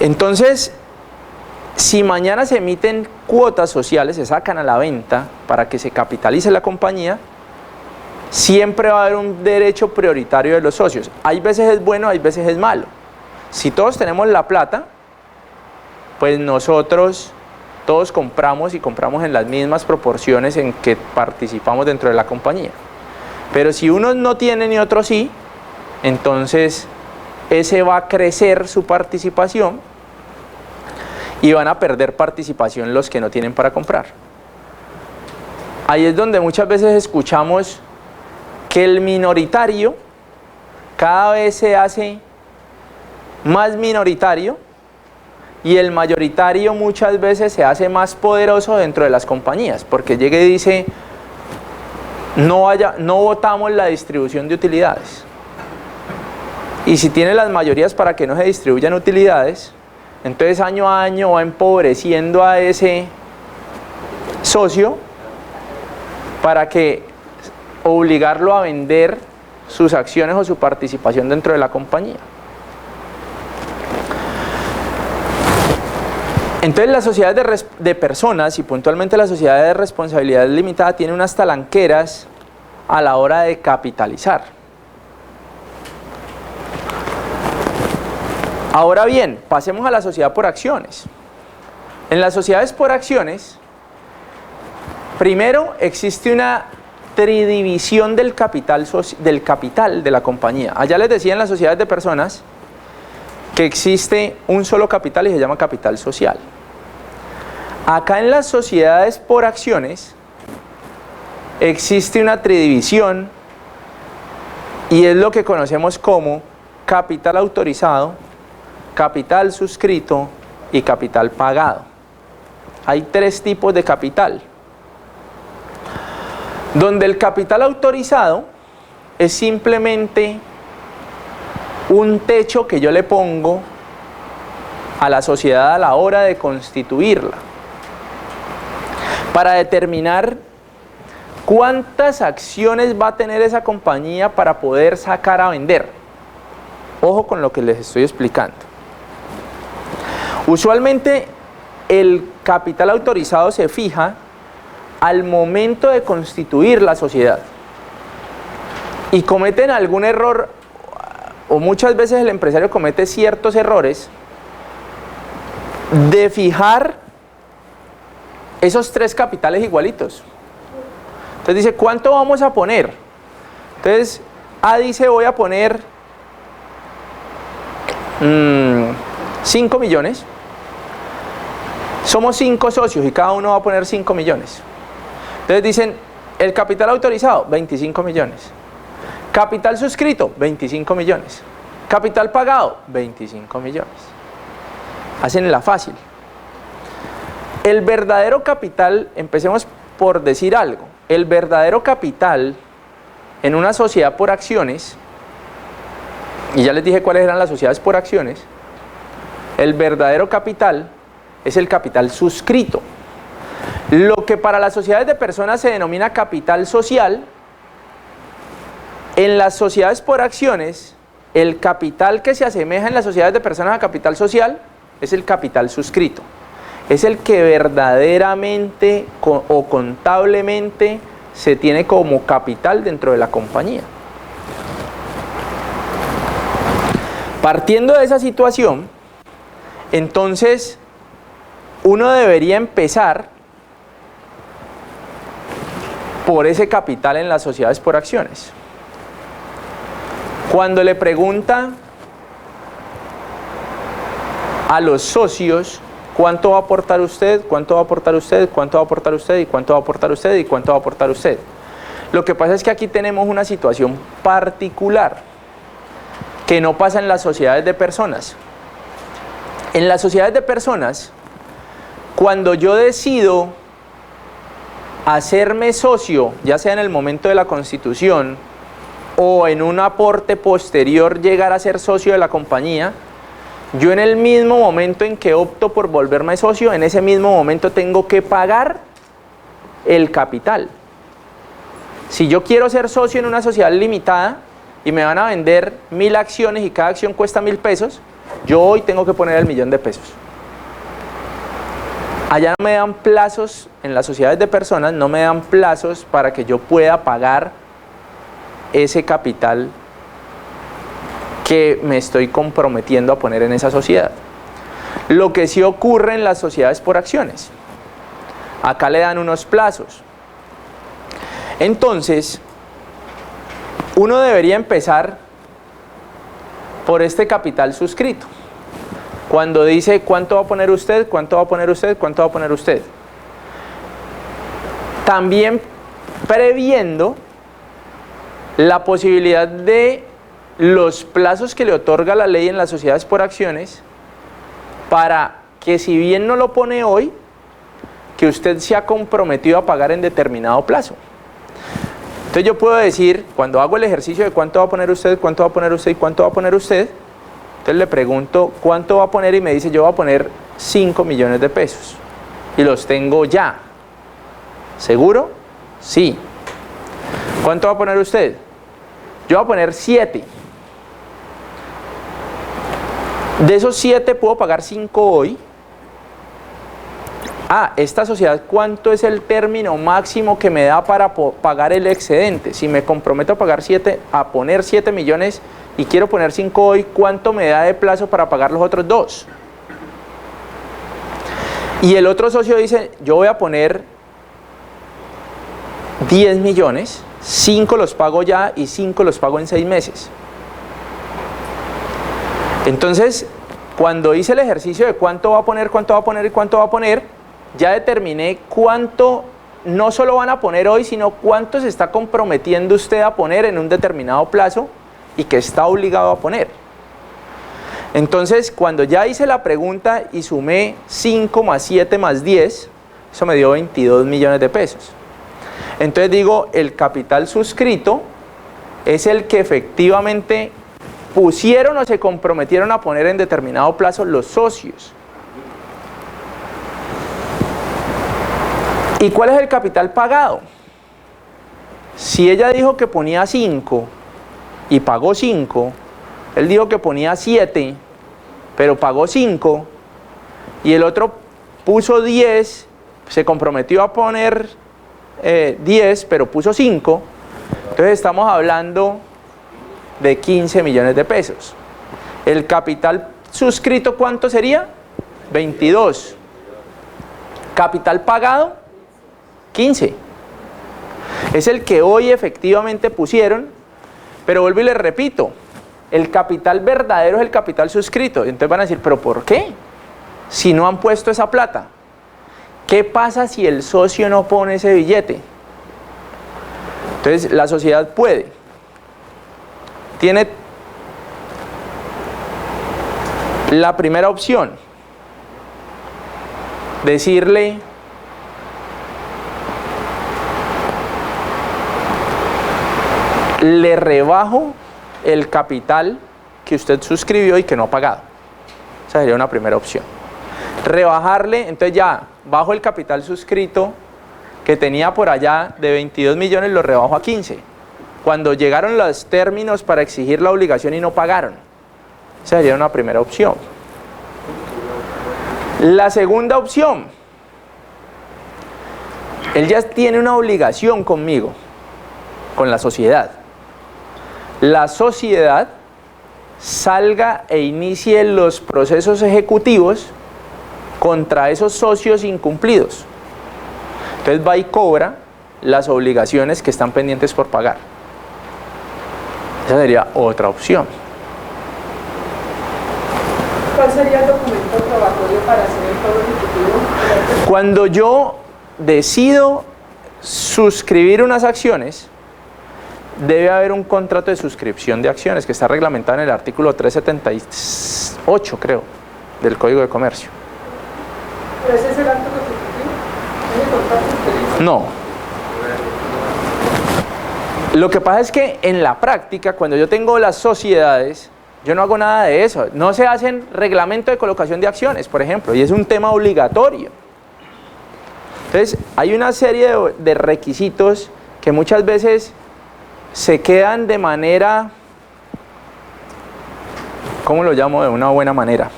Entonces, si mañana se emiten cuotas sociales, se sacan a la venta para que se capitalice la compañía, siempre va a haber un derecho prioritario de los socios. Hay veces es bueno, hay veces es malo. Si todos tenemos la plata, pues nosotros todos compramos y compramos en las mismas proporciones en que participamos dentro de la compañía. Pero si unos no tienen y otros sí, entonces ese va a crecer su participación y van a perder participación los que no tienen para comprar. Ahí es donde muchas veces escuchamos que el minoritario cada vez se hace más minoritario y el mayoritario muchas veces se hace más poderoso dentro de las compañías, porque llega y dice, no votamos la distribución de utilidades. Y si tiene las mayorías para que no se distribuyan utilidades, entonces año a año va empobreciendo a ese socio para que obligarlo a vender sus acciones o su participación dentro de la compañía. Entonces las sociedades de personas y puntualmente la sociedad de responsabilidad limitada tiene unas talanqueras a la hora de capitalizar. Ahora bien, pasemos a la sociedad por acciones. En las sociedades por acciones, primero existe una tridivisión del capital de la compañía. Allá les decía en las sociedades de personas que existe un solo capital y se llama capital social. Acá en las sociedades por acciones existe una tridivisión y es lo que conocemos como capital autorizado, capital suscrito y capital pagado. Hay tres tipos de capital. Donde el capital autorizado es simplemente un techo que yo le pongo a la sociedad a la hora de constituirla para determinar cuántas acciones va a tener esa compañía para poder sacar a vender. Ojo con lo que les estoy explicando. Usualmente el capital autorizado se fija al momento de constituir la sociedad y cometen algún error, o muchas veces el empresario comete ciertos errores de fijar esos tres capitales igualitos. Entonces dice, ¿cuánto vamos a poner? Entonces A dice, voy a poner 5 millones. Somos 5 socios y cada uno va a poner 5 millones. Entonces dicen, el capital autorizado, 25 millones. Capital suscrito, 25 millones. Capital pagado, 25 millones. Hacen la fácil. El verdadero capital, empecemos por decir algo. El verdadero capital en una sociedad por acciones, y ya les dije cuáles eran las sociedades por acciones, el verdadero capital es el capital suscrito. Lo que para las sociedades de personas se denomina capital social, en las sociedades por acciones, el capital que se asemeja en las sociedades de personas a capital social es el capital suscrito. Es el que verdaderamente o contablemente se tiene como capital dentro de la compañía. Partiendo de esa situación, entonces uno debería empezar por ese capital en las sociedades por acciones. Cuando le pregunta a los socios cuánto va a aportar usted, cuánto va a aportar usted, cuánto va a aportar usted y cuánto va a aportar usted y cuánto va a aportar usted. Lo que pasa es que aquí tenemos una situación particular que no pasa en las sociedades de personas. En las sociedades de personas, cuando yo decido hacerme socio, ya sea en el momento de la constitución o en un aporte posterior llegar a ser socio de la compañía, yo en el mismo momento en que opto por volverme socio, en ese mismo momento tengo que pagar el capital. Si yo quiero ser socio en una sociedad limitada y me van a vender 1000 acciones y cada acción cuesta 1000 pesos, yo hoy tengo que poner el 1.000.000 de pesos. Allá no me dan plazos, en las sociedades de personas no me dan plazos para que yo pueda pagar ese capital que me estoy comprometiendo a poner en esa sociedad. Lo que sí ocurre en las sociedades por acciones. Acá le dan unos plazos. Entonces, uno debería empezar por este capital suscrito. Cuando dice cuánto va a poner usted, cuánto va a poner usted, cuánto va a poner usted. También previendo la posibilidad de los plazos que le otorga la ley en las sociedades por acciones, para que si bien no lo pone hoy, que usted se ha comprometido a pagar en determinado plazo. Entonces yo puedo decir, cuando hago el ejercicio de cuánto va a poner usted, cuánto va a poner usted y cuánto va a poner usted, entonces le pregunto cuánto va a poner y me dice yo voy a poner 5 millones de pesos y los tengo ya. ¿Seguro? Sí. ¿Cuánto va a poner usted? Yo voy a poner 7. De esos 7 puedo pagar 5 hoy. Esta sociedad, ¿cuánto es el término máximo que me da para pagar el excedente? Si me comprometo a poner 7 millones y quiero poner 5 hoy, ¿cuánto me da de plazo para pagar los otros 2? Y el otro socio dice, yo voy a poner 10 millones, 5 los pago ya y 5 los pago en 6 meses. Entonces, cuando hice el ejercicio de cuánto va a poner, cuánto va a poner y cuánto va a poner, ya determiné cuánto no solo van a poner hoy, sino cuánto se está comprometiendo usted a poner en un determinado plazo y que está obligado a poner. Entonces, cuando ya hice la pregunta y sumé 5 más 7 más 10, eso me dio 22 millones de pesos. Entonces digo, el capital suscrito es el que efectivamente pusieron o se comprometieron a poner en determinado plazo los socios. ¿Y cuál es el capital pagado? Si ella dijo que ponía 5 y pagó 5, él dijo que ponía 7, pero pagó 5, y el otro puso 10, se comprometió a poner 10, pero puso 5, entonces estamos hablando de 15 millones de pesos. El capital suscrito, ¿cuánto sería? 22. Capital pagado, 15. Es el que hoy efectivamente pusieron, pero vuelvo y les repito, el capital verdadero es el capital suscrito. Entonces van a decir, ¿pero por qué? Si no han puesto esa plata. ¿Qué pasa si el socio no pone ese billete? Entonces la sociedad puede. Tiene la primera opción, decirle le rebajo el capital que usted suscribió y que no ha pagado. Esa sería una primera opción. Rebajarle, entonces ya bajo el capital suscrito que tenía por allá de 22 millones, lo rebajo a 15. Cuando llegaron los términos para exigir la obligación y no pagaron. Esa sería una primera opción. La segunda opción, él ya tiene una obligación conmigo, con la sociedad. La sociedad salga e inicie los procesos ejecutivos contra esos socios incumplidos. Entonces va y cobra las obligaciones que están pendientes por pagar. Esa sería otra opción. ¿Cuál sería el documento probatorio para hacer el pago ejecutivo? Cuando yo decido suscribir unas acciones, debe haber un contrato de suscripción de acciones que está reglamentado en el artículo 378, creo, del Código de Comercio. ¿Pero ese es el acto constitutivo? ¿Tiene contrato? No. Lo que pasa es que en la práctica, cuando yo tengo las sociedades, yo no hago nada de eso. No se hacen reglamento de colocación de acciones, por ejemplo, y es un tema obligatorio. Entonces, hay una serie de requisitos que muchas veces se quedan de manera, ¿cómo lo llamo de una buena manera?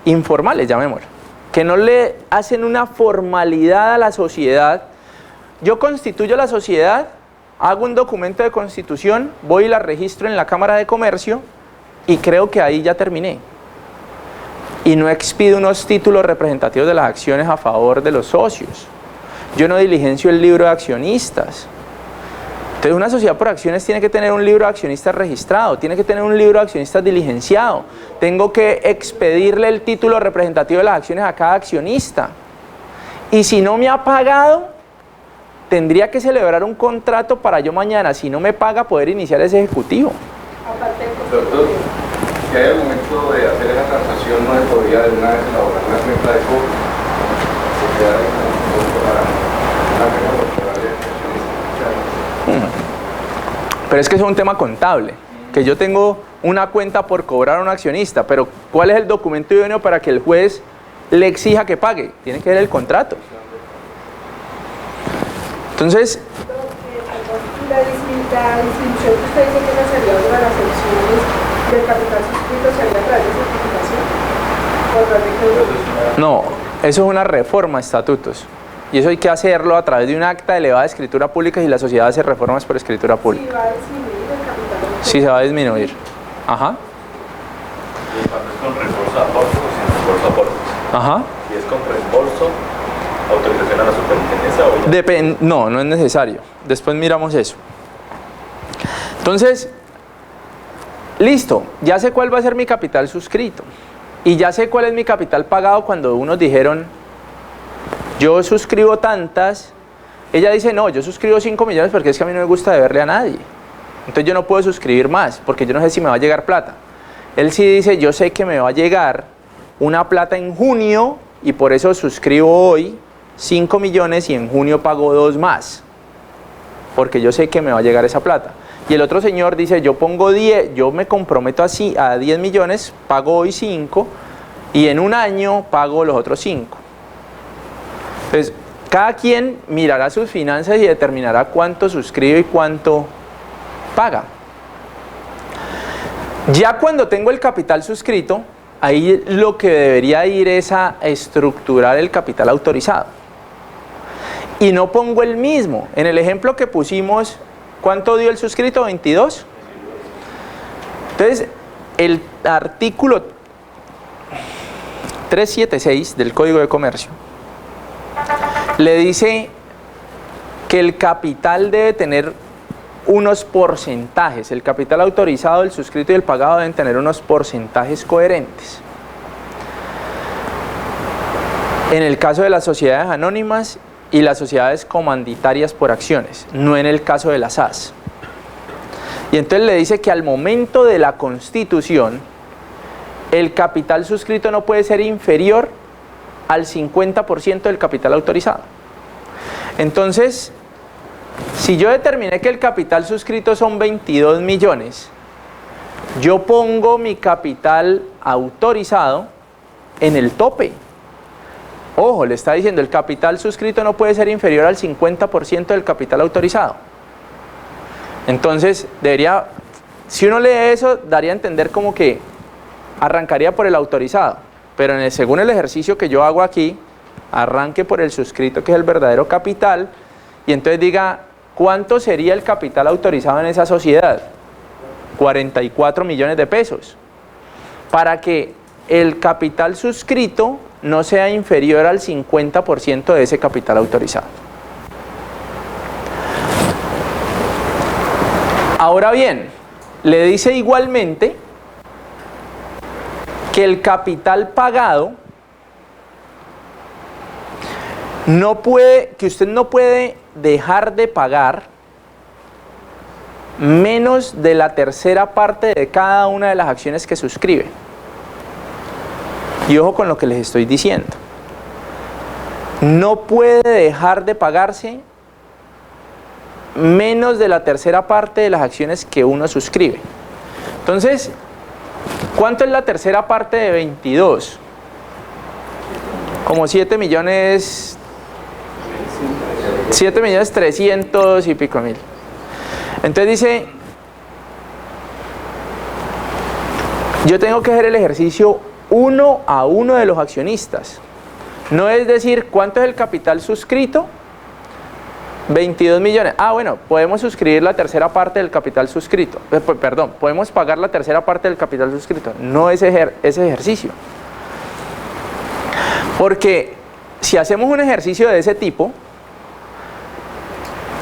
Informales, llamémoslo. Que no le hacen una formalidad a la sociedad. Yo constituyo la sociedad, hago un documento de constitución, voy y la registro en la Cámara de Comercio y creo que ahí ya terminé. Y no expido unos títulos representativos de las acciones a favor de los socios. Yo no diligencio el libro de accionistas. Entonces una sociedad por acciones tiene que tener un libro de accionistas registrado, tiene que tener un libro de accionistas diligenciado. Tengo que expedirle el título representativo de las acciones a cada accionista. Y si no me ha pagado, tendría que celebrar un contrato para yo mañana, si no me paga, poder iniciar ese ejecutivo. Aparte del Doctor, si hay el momento de hacer esa transacción, ¿no se podría de una vez elaborar una cuenta de cobro? Se queda ahí como para una mejor corporal de accionistas. Pero es que eso es un tema contable, que yo tengo una cuenta por cobrar a un accionista, pero ¿cuál es el documento idóneo para que el juez le exija que pague? Tiene que ver el contrato. Entonces, la distribución que usted dice que esa sería una de las opciones del capital suscrito sería a través de certificación o a través de... no, eso es una reforma a estatutos. Y eso hay que hacerlo a través de un acta de elevada escritura pública y la sociedad hace reformas por escritura pública. Si va a disminuir el capital. Sí, se va a disminuir. Ajá. Y cuando es con reembolso a aportes o sin reembolso a aportes. Ajá. Si es con reembolso, autorización a la superintendencia o ya. No, no es necesario. Después miramos eso. Entonces, listo, ya sé cuál va a ser mi capital suscrito. Y ya sé cuál es mi capital pagado cuando unos dijeron, yo suscribo tantas. Ella dice, no, yo suscribo 5 millones porque es que a mí no me gusta deberle a nadie. Entonces yo no puedo suscribir más porque yo no sé si me va a llegar plata. Él sí dice, yo sé que me va a llegar una plata en junio y por eso suscribo hoy 5 millones y en junio pago 2 más. Porque yo sé que me va a llegar esa plata. Y el otro señor dice, yo pongo 10, yo me comprometo así a 10 millones, pago hoy 5 y en un año pago los otros 5. Entonces, cada quien mirará sus finanzas y determinará cuánto suscribe y cuánto paga. Ya cuando tengo el capital suscrito, ahí lo que debería ir es a estructurar el capital autorizado. Y no pongo el mismo. En el ejemplo que pusimos, ¿cuánto dio el suscrito? 22. Entonces, el artículo 376 del Código de Comercio le dice que el capital debe tener unos porcentajes. El capital autorizado, el suscrito y el pagado deben tener unos porcentajes coherentes. En el caso de las sociedades anónimas y las sociedades comanditarias por acciones, no en el caso de las SAS. Y entonces le dice que al momento de la constitución, el capital suscrito no puede ser inferior al 50% del capital autorizado. Entonces, si yo determiné que el capital suscrito son 22 millones, yo pongo mi capital autorizado en el tope. Ojo, le está diciendo, el capital suscrito no puede ser inferior al 50% del capital autorizado. Entonces, debería, si uno lee eso, daría a entender como que arrancaría por el autorizado. Pero según el ejercicio que yo hago aquí, arranque por el suscrito, que es el verdadero capital, y entonces diga, ¿cuánto sería el capital autorizado en esa sociedad? 44 millones de pesos. Para que el capital suscrito no sea inferior al 50% de ese capital autorizado. Ahora bien, le dice igualmente que el capital pagado que usted no puede dejar de pagar menos de la tercera parte de cada una de las acciones que suscribe. Y ojo con lo que les estoy diciendo. No puede dejar de pagarse menos de la tercera parte de las acciones que uno suscribe. Entonces, ¿cuánto es la tercera parte de 22? Como 7 millones 300 y pico mil. Entonces dice, yo tengo que hacer el ejercicio uno a uno de los accionistas. No es decir, ¿cuánto es el capital suscrito? 22 millones. Ah, bueno, podemos suscribir la tercera parte del capital suscrito. Perdón, podemos pagar la tercera parte del capital suscrito. No ese ejercicio. Porque si hacemos un ejercicio de ese tipo,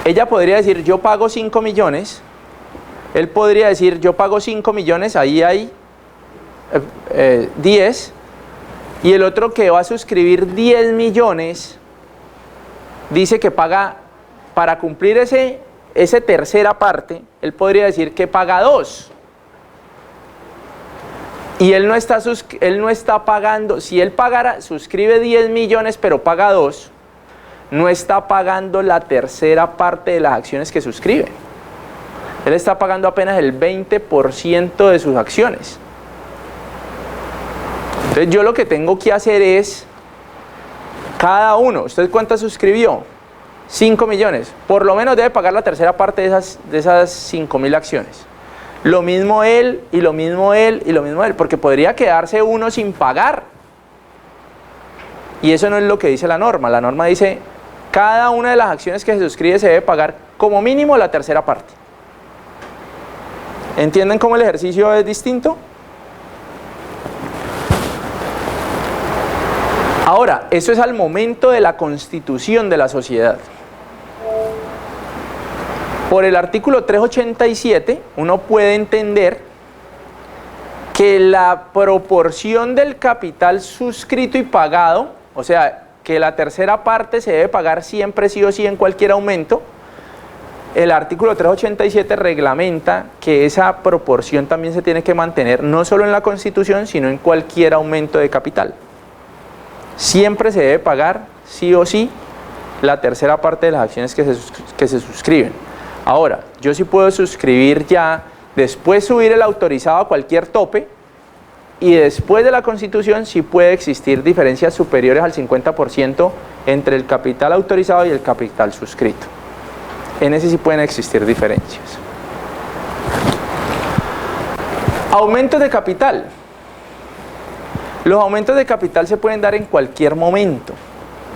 ella podría decir, yo pago 5 millones. Él podría decir, yo pago 5 millones, ahí hay 10. Y el otro que va a suscribir 10 millones, dice que paga, para cumplir esa tercera parte, él podría decir que paga 2. Y él no está pagando, si él pagara, suscribe 10 millones pero paga 2, no está pagando la tercera parte de las acciones que suscribe. Él está pagando apenas el 20% de sus acciones. Entonces yo lo que tengo que hacer es, cada uno, ¿usted cuánto suscribió? 5 millones, por lo menos debe pagar la tercera parte de esas 5.000 acciones. Lo mismo él, y lo mismo él, y lo mismo él, porque podría quedarse uno sin pagar. Y eso no es lo que dice la norma. La norma dice, cada una de las acciones que se suscribe se debe pagar como mínimo la tercera parte. ¿Entienden cómo el ejercicio es distinto? Ahora, eso es al momento de la constitución de la sociedad. Por el artículo 387, uno puede entender que la proporción del capital suscrito y pagado, o sea, que la tercera parte se debe pagar siempre sí o sí en cualquier aumento, el artículo 387 reglamenta que esa proporción también se tiene que mantener no solo en la Constitución, sino en cualquier aumento de capital. Siempre se debe pagar sí o sí la tercera parte de las acciones que se suscriben. Ahora, yo sí puedo suscribir ya, después subir el autorizado a cualquier tope, y después de la Constitución sí puede existir diferencias superiores al 50% entre el capital autorizado y el capital suscrito. En ese sí pueden existir diferencias. Aumentos de capital. Los aumentos de capital se pueden dar en cualquier momento.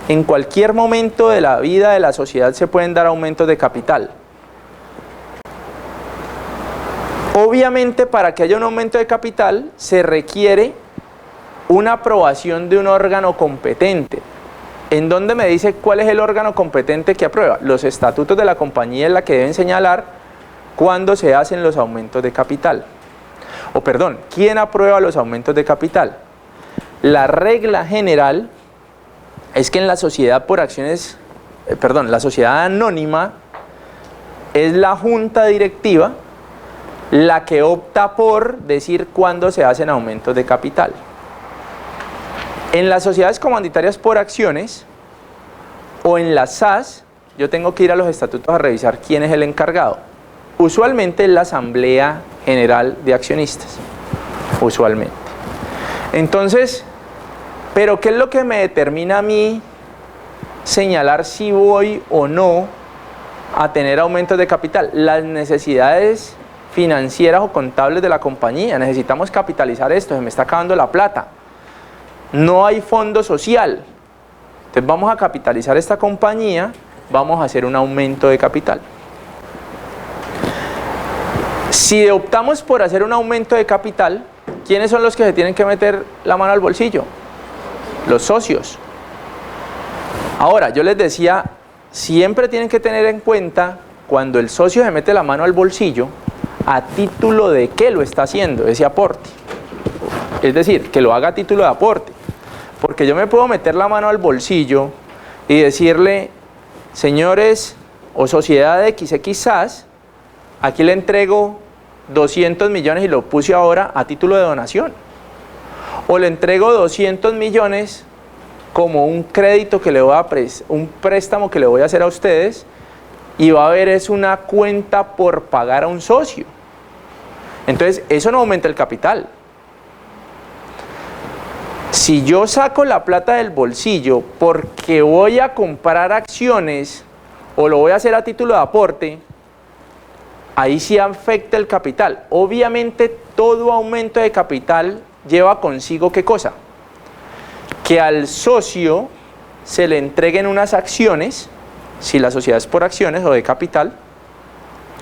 En cualquier momento de la vida de la sociedad se pueden dar aumentos de capital. Obviamente, para que haya un aumento de capital se requiere una aprobación de un órgano competente. ¿En dónde me dice cuál es el órgano competente que aprueba? Los estatutos de la compañía es la que deben señalar cuándo se hacen los aumentos de capital. O perdón, ¿quién aprueba los aumentos de capital? La regla general es que en la sociedad por acciones, la sociedad anónima es la junta directiva la que opta por decir cuándo se hacen aumentos de capital. En las sociedades comanditarias por acciones o en las SAS, yo tengo que ir a los estatutos a revisar quién es el encargado. Usualmente es la Asamblea General de Accionistas, usualmente. Entonces, ¿pero qué es lo que me determina a mí señalar si voy o no a tener aumentos de capital? Las necesidades financieras o contables de la compañía. Necesitamos capitalizar esto, se me está acabando la plata. No hay fondo social. Entonces vamos a capitalizar esta compañía, vamos a hacer un aumento de capital. Si optamos por hacer un aumento de capital, ¿quiénes son los que se tienen que meter la mano al bolsillo? Los socios. Ahora, yo les decía, siempre tienen que tener en cuenta cuando el socio se mete la mano al bolsillo, a título de qué lo está haciendo ese aporte. Es decir, que lo haga a título de aporte. Porque yo me puedo meter la mano al bolsillo y decirle, señores o sociedad de XX, aquí le entrego 200 millones y lo puse ahora a título de donación. O le entrego 200 millones como un crédito que le voy a un préstamo que le voy a hacer a ustedes, y va a haber es una cuenta por pagar a un socio. Entonces, eso no aumenta el capital. Si yo saco la plata del bolsillo porque voy a comprar acciones o lo voy a hacer a título de aporte, ahí sí afecta el capital. Obviamente, todo aumento de capital lleva consigo ¿qué cosa? Que al socio se le entreguen unas acciones si la sociedad es por acciones o de capital,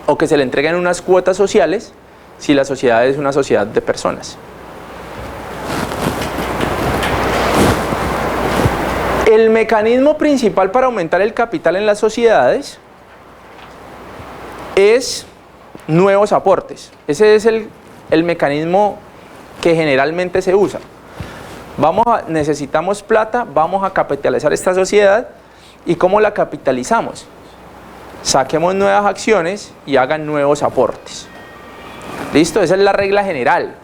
o que se le entreguen unas cuotas sociales si la sociedad es una sociedad de personas. El mecanismo principal para aumentar el capital en las sociedades es nuevos aportes. Ese es el mecanismo que generalmente se usa. Necesitamos plata, vamos a capitalizar esta sociedad. ¿Y cómo la capitalizamos? Saquemos nuevas acciones y hagan nuevos aportes. ¿Listo? Esa es la regla general.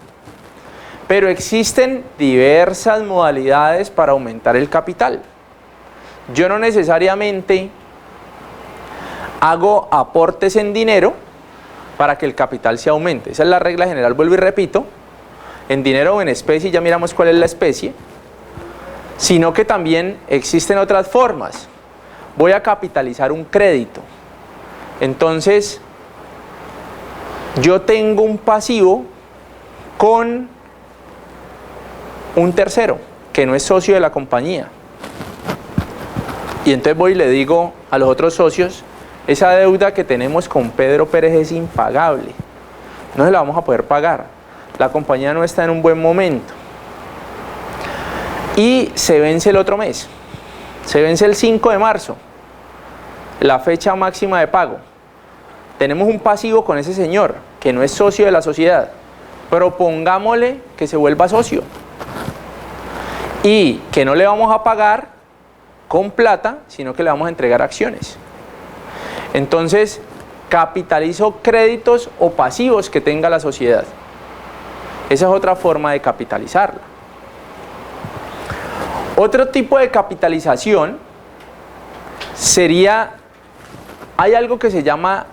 Pero existen diversas modalidades para aumentar el capital. Yo no necesariamente hago aportes en dinero para que el capital se aumente. Esa es la regla general, vuelvo y repito. En dinero o en especie, ya miramos cuál es la especie. Sino que también existen otras formas. Voy a capitalizar un crédito. Entonces, yo tengo un pasivo con un tercero que no es socio de la compañía. Y entonces voy y le digo a los otros socios, esa deuda que tenemos con Pedro Pérez es impagable. No se la vamos a poder pagar. La compañía no está en un buen momento. Y se vence el otro mes. Se vence el 5 de marzo. La fecha máxima de pago. Tenemos un pasivo con ese señor, que no es socio de la sociedad. Propongámosle que se vuelva socio. Y que no le vamos a pagar con plata, sino que le vamos a entregar acciones. Entonces, capitalizo créditos o pasivos que tenga la sociedad. Esa es otra forma de capitalizarla. Otro tipo de capitalización sería, hay algo que se llama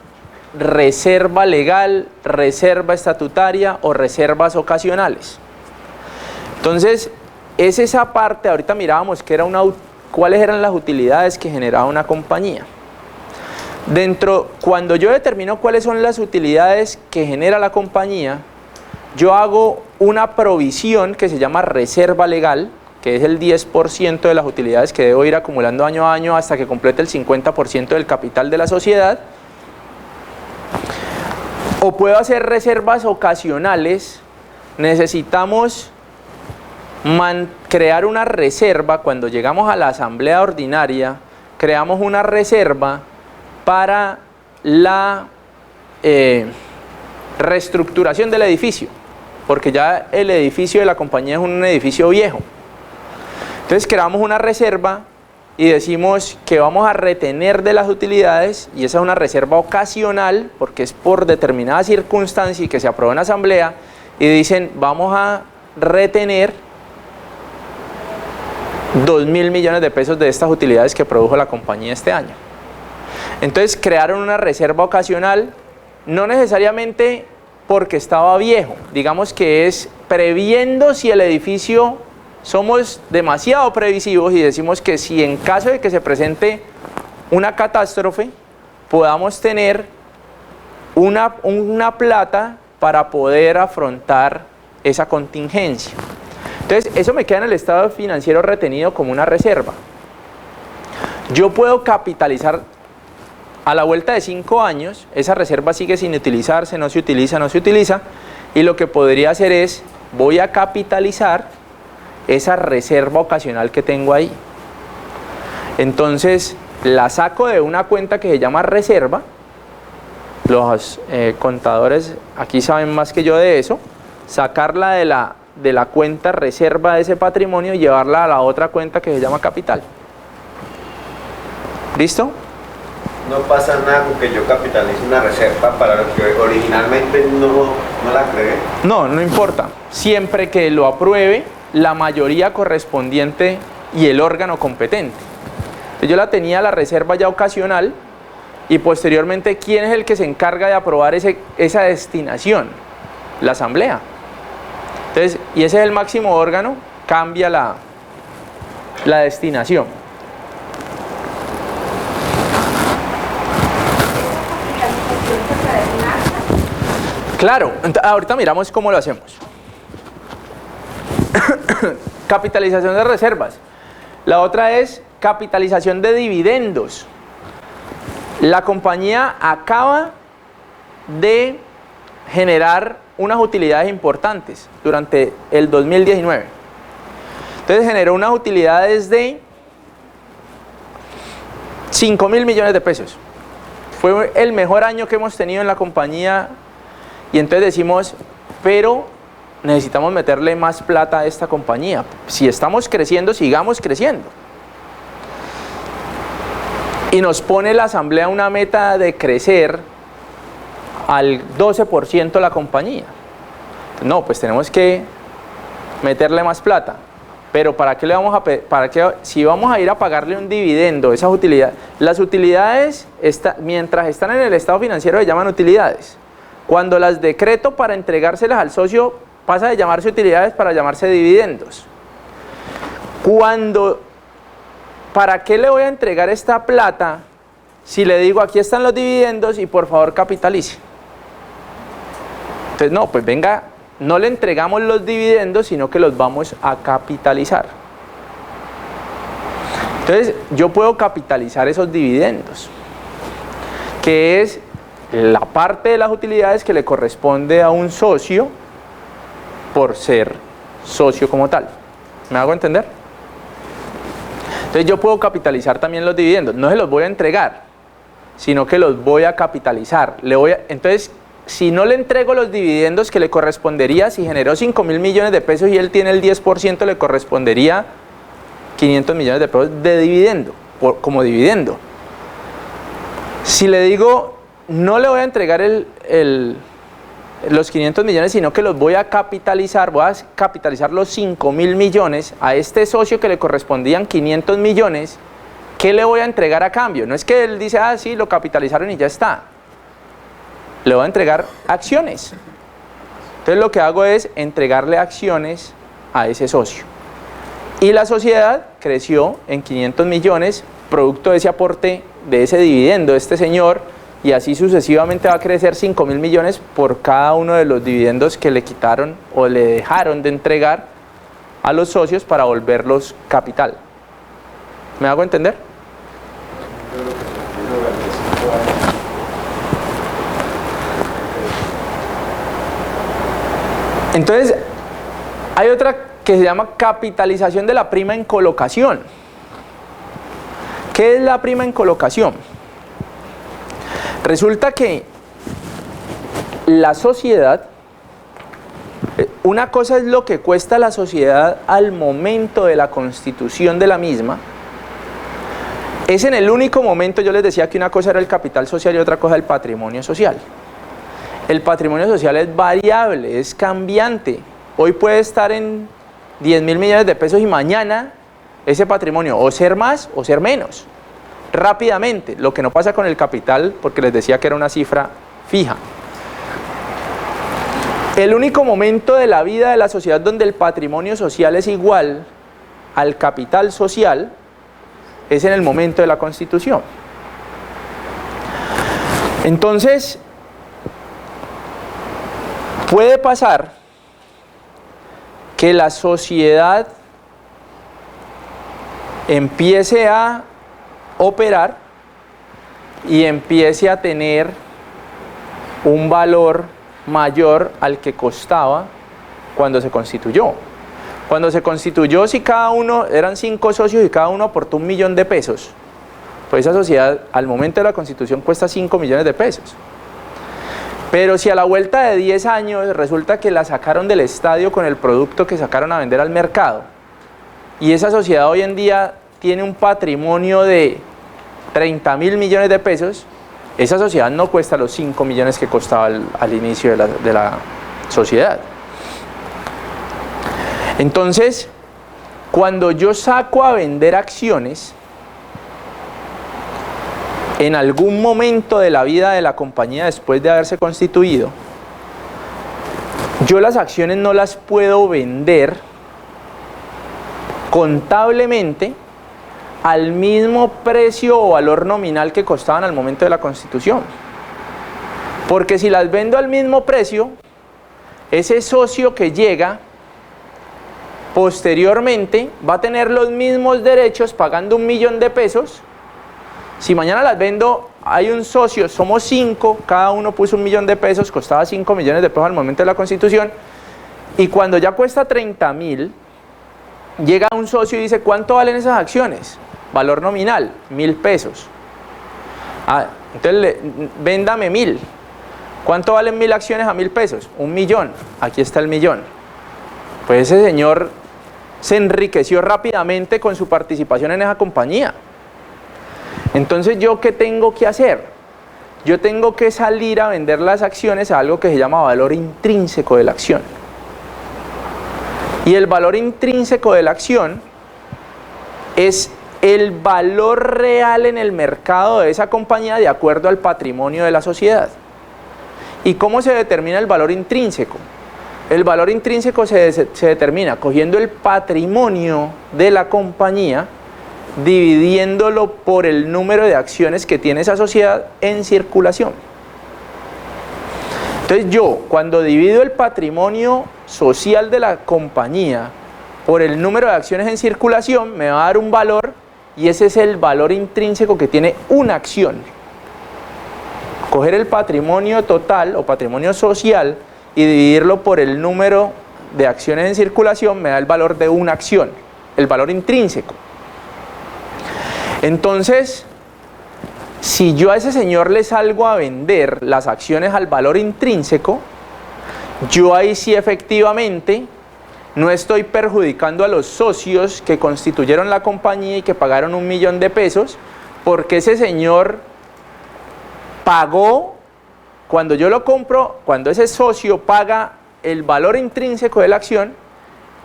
reserva legal, reserva estatutaria o reservas ocasionales. Entonces, es esa parte, ahorita mirábamos que era cuáles eran las utilidades que generaba una compañía. Cuando yo determino cuáles son las utilidades que genera la compañía, yo hago una provisión que se llama reserva legal, que es el 10% de las utilidades que debo ir acumulando año a año hasta que complete el 50% del capital de la sociedad. O puedo hacer reservas ocasionales. Necesitamos crear una reserva. Cuando llegamos a la asamblea ordinaria, creamos una reserva para la reestructuración del edificio, porque ya el edificio de la compañía es un edificio viejo. Entonces creamos una reserva y decimos que vamos a retener de las utilidades, y esa es una reserva ocasional porque es por determinada circunstancia y que se aprobó en asamblea, y dicen vamos a retener 2.000 millones de pesos de estas utilidades que produjo la compañía este año. Entonces crearon una reserva ocasional, no necesariamente porque estaba viejo, digamos que es previendo si el edificio, somos demasiado previsivos y decimos que si en caso de que se presente una catástrofe, podamos tener una plata para poder afrontar esa contingencia. Entonces eso me queda en el estado financiero retenido como una reserva. Yo puedo capitalizar a la vuelta de 5 años, esa reserva sigue sin utilizarse, no se utiliza, y lo que podría hacer es, voy a capitalizar esa reserva ocasional que tengo ahí. Entonces, la saco de una cuenta que se llama reserva, los contadores aquí saben más que yo de eso, sacarla de la cuenta reserva de ese patrimonio y llevarla a la otra cuenta que se llama capital. ¿Listo? No pasa nada con que yo capitalice una reserva para lo que originalmente no la creé. No importa. Siempre que lo apruebe la mayoría correspondiente y el órgano competente. Entonces, yo la tenía la reserva ya ocasional y posteriormente, ¿quién es el que se encarga de aprobar esa destinación? La asamblea. Entonces, y ese es el máximo órgano, cambia la destinación. Claro, ahorita miramos cómo lo hacemos. Capitalización de reservas. La otra es capitalización de dividendos. La compañía acaba de generar unas utilidades importantes durante el 2019. Entonces generó unas utilidades de 5.000 millones de pesos. Fue el mejor año que hemos tenido en la compañía y entonces decimos, pero necesitamos meterle más plata a esta compañía. Si estamos creciendo, sigamos creciendo. Y nos pone la asamblea una meta de crecer al 12% la compañía. No, pues tenemos que meterle más plata. Pero ¿para qué le vamos a si vamos a ir a pagarle un dividendo, esas utilidades? Las utilidades, mientras están en el estado financiero, se llaman utilidades. Cuando las decreto para entregárselas al socio, pasa de llamarse utilidades para llamarse dividendos. ¿Para qué le voy a entregar esta plata si le digo aquí están los dividendos y por favor capitalice? Entonces no, pues venga, no le entregamos los dividendos sino que los vamos a capitalizar. Entonces yo puedo capitalizar esos dividendos, que es la parte de las utilidades que le corresponde a un socio por ser socio como tal. ¿Me hago entender? Entonces yo puedo capitalizar también los dividendos, no se los voy a entregar, sino que los voy a capitalizar. Entonces, si no le entrego los dividendos que le correspondería, si generó 5.000 millones de pesos y él tiene el 10%, le correspondería 500 millones de pesos de dividendo, como dividendo. Si le digo, no le voy a entregar los 500 millones, sino que los voy a capitalizar los 5.000 millones a este socio que le correspondían 500 millones, ¿qué le voy a entregar a cambio? No es que él dice, ah, sí, lo capitalizaron y ya está. Le voy a entregar acciones. Entonces lo que hago es entregarle acciones a ese socio. Y la sociedad creció en 500 millones, producto de ese aporte, de ese dividendo de este señor, y así sucesivamente va a crecer 5.000 millones por cada uno de los dividendos que le quitaron o le dejaron de entregar a los socios para volverlos capital. ¿Me hago entender? Entonces, hay otra que se llama capitalización de la prima en colocación. ¿Qué es la prima en colocación? Resulta que la sociedad, una cosa es lo que cuesta la sociedad al momento de la constitución de la misma. Es en el único momento, yo les decía que una cosa era el capital social y otra cosa el patrimonio social. El patrimonio social es variable, es cambiante. Hoy puede estar en 10.000 millones de pesos y mañana ese patrimonio o ser más o ser menos, rápidamente. Lo que no pasa con el capital, porque les decía que era una cifra fija. El único momento de la vida de la sociedad donde el patrimonio social es igual al capital social es en el momento de la Constitución. Entonces, puede pasar que la sociedad empiece a operar y empiece a tener un valor mayor al que costaba cuando se constituyó. Cuando se constituyó, si cada uno, eran 5 socios y cada uno aportó 1 millón de pesos, pues esa sociedad al momento de la constitución cuesta 5 millones de pesos. Pero si a la vuelta de 10 años resulta que la sacaron del estadio con el producto que sacaron a vender al mercado, y esa sociedad hoy en día tiene un patrimonio de 30.000 millones de pesos, esa sociedad no cuesta los 5 millones que costaba al inicio de la sociedad. Entonces, cuando yo saco a vender acciones, en algún momento de la vida de la compañía después de haberse constituido, yo las acciones no las puedo vender contablemente al mismo precio o valor nominal que costaban al momento de la constitución. Porque si las vendo al mismo precio, ese socio que llega posteriormente va a tener los mismos derechos pagando 1 millón de pesos Si mañana las vendo, hay un socio, somos 5, cada uno puso 1 millón de pesos, costaba 5 millones de pesos al momento de la constitución, y cuando ya cuesta 30.000, llega un socio y dice, ¿cuánto valen esas acciones? Valor nominal, 1.000 pesos. Entonces, véndame 1.000. ¿Cuánto valen 1.000 acciones a 1.000 pesos? 1 millón. Aquí está el millón. Pues ese señor se enriqueció rápidamente con su participación en esa compañía. Entonces, ¿yo qué tengo que hacer? Yo tengo que salir a vender las acciones a algo que se llama valor intrínseco de la acción. Y el valor intrínseco de la acción es el valor real en el mercado de esa compañía de acuerdo al patrimonio de la sociedad. ¿Y cómo se determina el valor intrínseco? El valor intrínseco se determina cogiendo el patrimonio de la compañía, dividiéndolo por el número de acciones que tiene esa sociedad en circulación. Entonces yo, cuando divido el patrimonio social de la compañía por el número de acciones en circulación, me va a dar un valor, y ese es el valor intrínseco que tiene una acción. Coger el patrimonio total o patrimonio social y dividirlo por el número de acciones en circulación me da el valor de una acción, el valor intrínseco. Entonces, si yo a ese señor le salgo a vender las acciones al valor intrínseco, yo ahí sí efectivamente no estoy perjudicando a los socios que constituyeron la compañía y que pagaron 1 millón de pesos, porque ese señor pagó, cuando yo lo compro, cuando ese socio paga el valor intrínseco de la acción,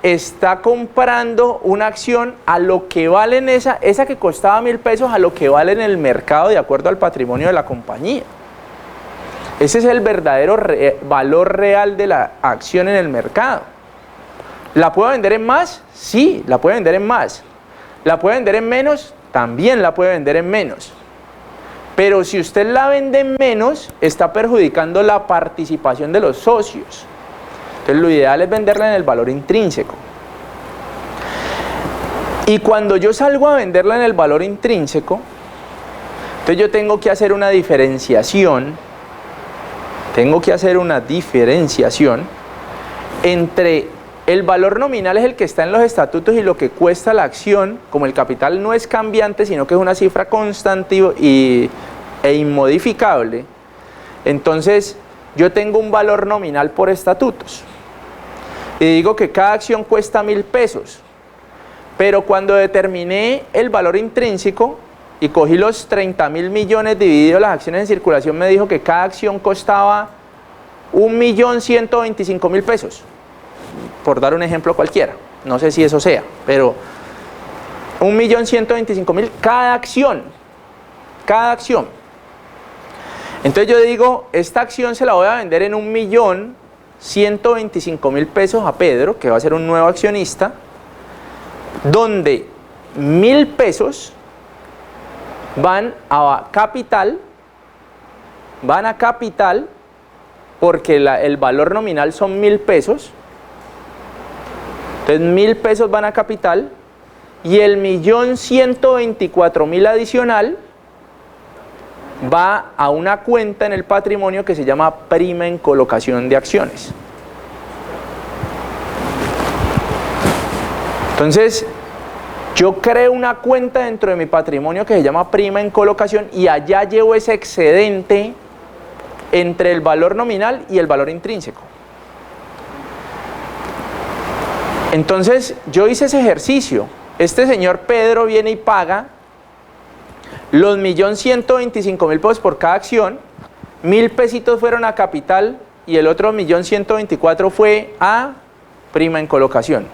está comprando una acción a lo que vale en esa que costaba 1.000 pesos, a lo que vale en el mercado de acuerdo al patrimonio de la compañía. Ese es el verdadero valor real de la acción en el mercado. ¿La puedo vender en más? Sí, la puede vender en más. ¿La puede vender en menos? También la puede vender en menos. Pero si usted la vende en menos, está perjudicando la participación de los socios. Entonces lo ideal es venderla en el valor intrínseco. Y cuando yo salgo a venderla en el valor intrínseco, entonces yo tengo que hacer una diferenciación. Entre el valor nominal, es el que está en los estatutos, y lo que cuesta la acción, como el capital no es cambiante, sino que es una cifra constante e inmodificable. Entonces yo tengo un valor nominal por estatutos y digo que cada acción cuesta 1.000 pesos, pero cuando determiné el valor intrínseco y cogí los 30.000 millones dividido las acciones en circulación, me dijo que cada acción costaba 1.125.000 pesos, por dar un ejemplo cualquiera, no sé si eso sea, pero 1.125.000 cada acción. Entonces yo digo, esta acción se la voy a vender en 1.125.000 pesos a Pedro, que va a ser un nuevo accionista, donde 1.000 pesos van a capital, porque el valor nominal son 1.000 pesos, entonces 1.000 pesos van a capital, y el 1.124.000 adicional va a una cuenta en el patrimonio que se llama prima en colocación de acciones. Entonces, yo creo una cuenta dentro de mi patrimonio que se llama prima en colocación, y allá llevo ese excedente entre el valor nominal y el valor intrínseco. Entonces, yo hice ese ejercicio. Este señor Pedro viene y paga los 1.125.000 pesos por cada acción, 1.000 pesitos fueron a capital y el otro 1.124.000 fue a prima en colocación.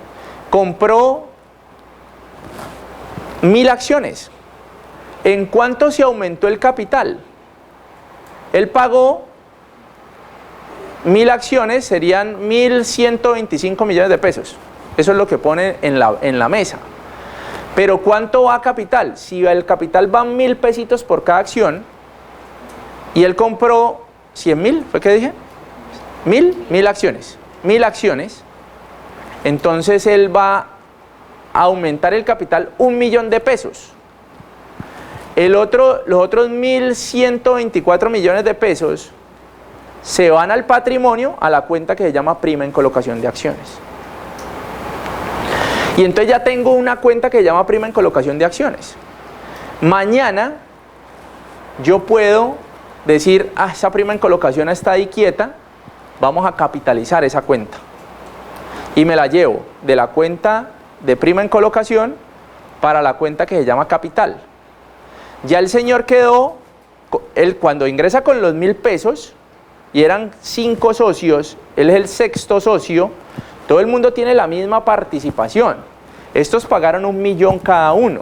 Compró 1.000 acciones. ¿En cuánto se aumentó el capital? Él pagó 1.000 acciones, serían 1.125 millones de pesos. Eso es lo que pone en la mesa. Pero ¿cuánto va a capital? Si el capital va 1.000 pesitos por cada acción y él compró 100.000, ¿fue que dije? 1.000 acciones. 1.000 acciones. Entonces él va a aumentar el capital 1 millón de pesos. los otros 1.124 millones de pesos se van al patrimonio, a la cuenta que se llama prima en colocación de acciones. Y entonces ya tengo una cuenta que se llama prima en colocación de acciones. Mañana yo puedo decir, esa prima en colocación está ahí quieta, vamos a capitalizar esa cuenta. Y me la llevo de la cuenta de prima en colocación para la cuenta que se llama capital. Ya el señor quedó, él cuando ingresa con los 1.000 pesos, y eran 5 socios, él es el 6º socio, todo el mundo tiene la misma participación. Estos pagaron 1 millón cada uno,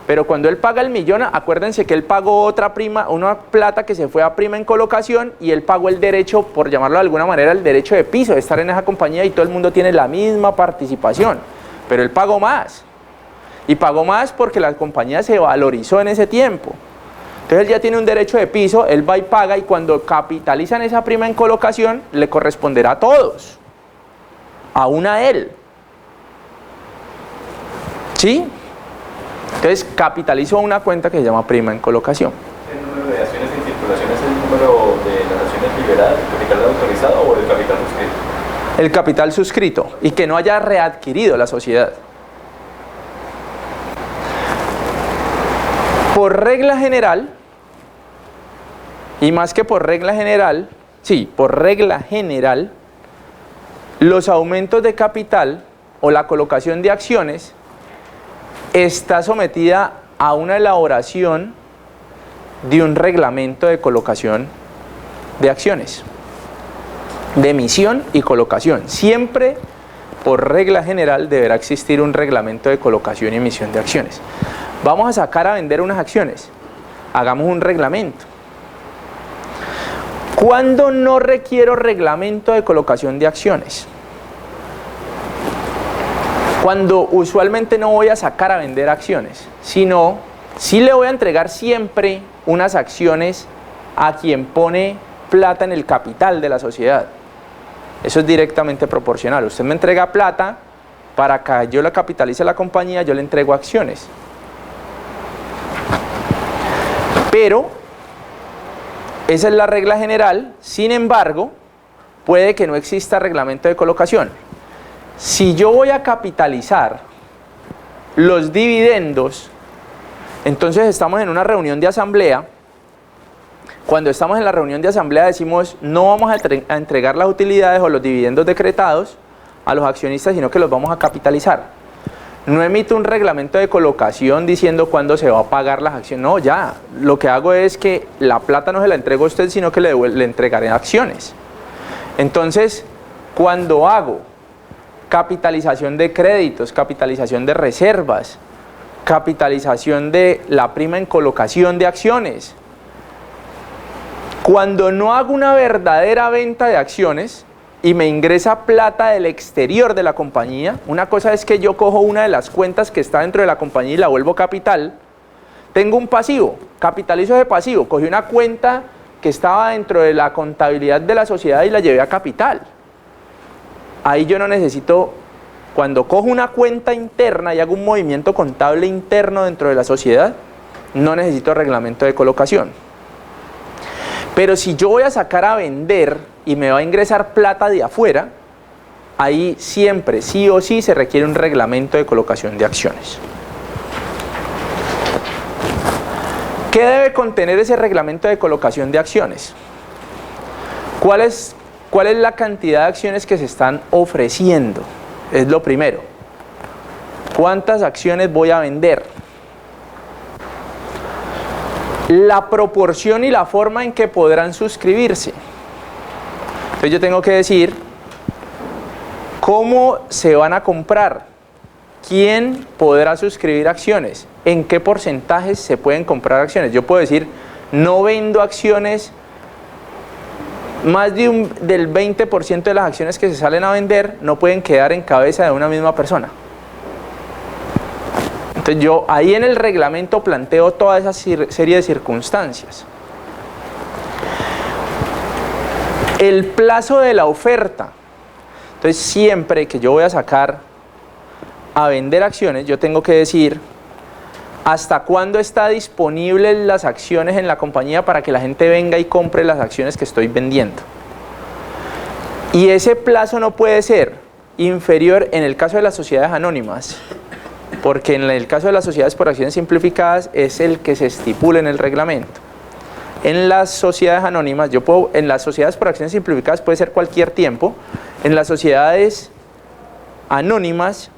pero cuando él paga el millón, acuérdense que él pagó otra prima, una plata que se fue a prima en colocación, y él pagó el derecho, por llamarlo de alguna manera, el derecho de piso, de estar en esa compañía, y todo el mundo tiene la misma participación, pero él pagó más, y pagó más porque la compañía se valorizó en ese tiempo. Entonces él ya tiene un derecho de piso, él va y paga, y cuando capitalizan esa prima en colocación, le corresponderá a todos, aún a él. ¿Sí? Entonces capitalizó una cuenta que se llama prima en colocación. ¿El número de acciones en circulación es el número de las acciones liberadas, el capital autorizado o el capital suscrito? El capital suscrito, y que no haya readquirido la sociedad. Por regla general, y más que por regla general, sí, por regla general, los aumentos de capital o la colocación de acciones está sometida a una elaboración de un reglamento de colocación de acciones, de emisión y colocación. Siempre, por regla general, deberá existir un reglamento de colocación y emisión de acciones. Vamos a sacar a vender unas acciones, hagamos un reglamento. ¿Cuándo no requiero reglamento de colocación de acciones? Cuando usualmente no voy a sacar a vender acciones, sino sí le voy a entregar siempre unas acciones a quien pone plata en el capital de la sociedad. Eso es directamente proporcional. Usted me entrega plata, para que yo la capitalice la compañía, yo le entrego acciones. Pero esa es la regla general. Sin embargo, puede que no exista reglamento de colocación. Si yo voy a capitalizar los dividendos, entonces estamos en una reunión de asamblea. Cuando estamos en la reunión de asamblea decimos, no vamos a entregar las utilidades o los dividendos decretados a los accionistas, sino que los vamos a capitalizar. No emito un reglamento de colocación diciendo cuándo se va a pagar las acciones. No, ya, lo que hago es que la plata no se la entrego a usted, sino que le entregaré acciones. Entonces, cuando hago capitalización de créditos, capitalización de reservas, capitalización de la prima en colocación de acciones, cuando no hago una verdadera venta de acciones y me ingresa plata del exterior de la compañía, una cosa es que yo cojo una de las cuentas que está dentro de la compañía y la vuelvo capital, tengo un pasivo, capitalizo ese pasivo, cogí una cuenta que estaba dentro de la contabilidad de la sociedad y la llevé a capital. Ahí yo no necesito, cuando cojo una cuenta interna y hago un movimiento contable interno dentro de la sociedad, no necesito reglamento de colocación. Pero si yo voy a sacar a vender y me va a ingresar plata de afuera, ahí siempre, sí o sí, se requiere un reglamento de colocación de acciones. ¿Qué debe contener ese reglamento de colocación de acciones? ¿Cuál es la cantidad de acciones que se están ofreciendo? Es lo primero. ¿Cuántas acciones voy a vender? La proporción y la forma en que podrán suscribirse. Entonces yo tengo que decir cómo se van a comprar, quién podrá suscribir acciones, en qué porcentajes se pueden comprar acciones. Yo puedo decir, no vendo acciones, más del 20% de las acciones que se salen a vender no pueden quedar en cabeza de una misma persona. Entonces yo ahí en el reglamento planteo toda esa serie de circunstancias. El plazo de la oferta. Entonces siempre que yo voy a sacar a vender acciones, yo tengo que decir ¿hasta cuándo está disponibles las acciones en la compañía para que la gente venga y compre las acciones que estoy vendiendo? Y ese plazo no puede ser inferior en el caso de las sociedades anónimas, porque en el caso de las sociedades por acciones simplificadas es el que se estipula en el reglamento. En las sociedades anónimas, en las sociedades por acciones simplificadas puede ser cualquier tiempo. En las sociedades anónimas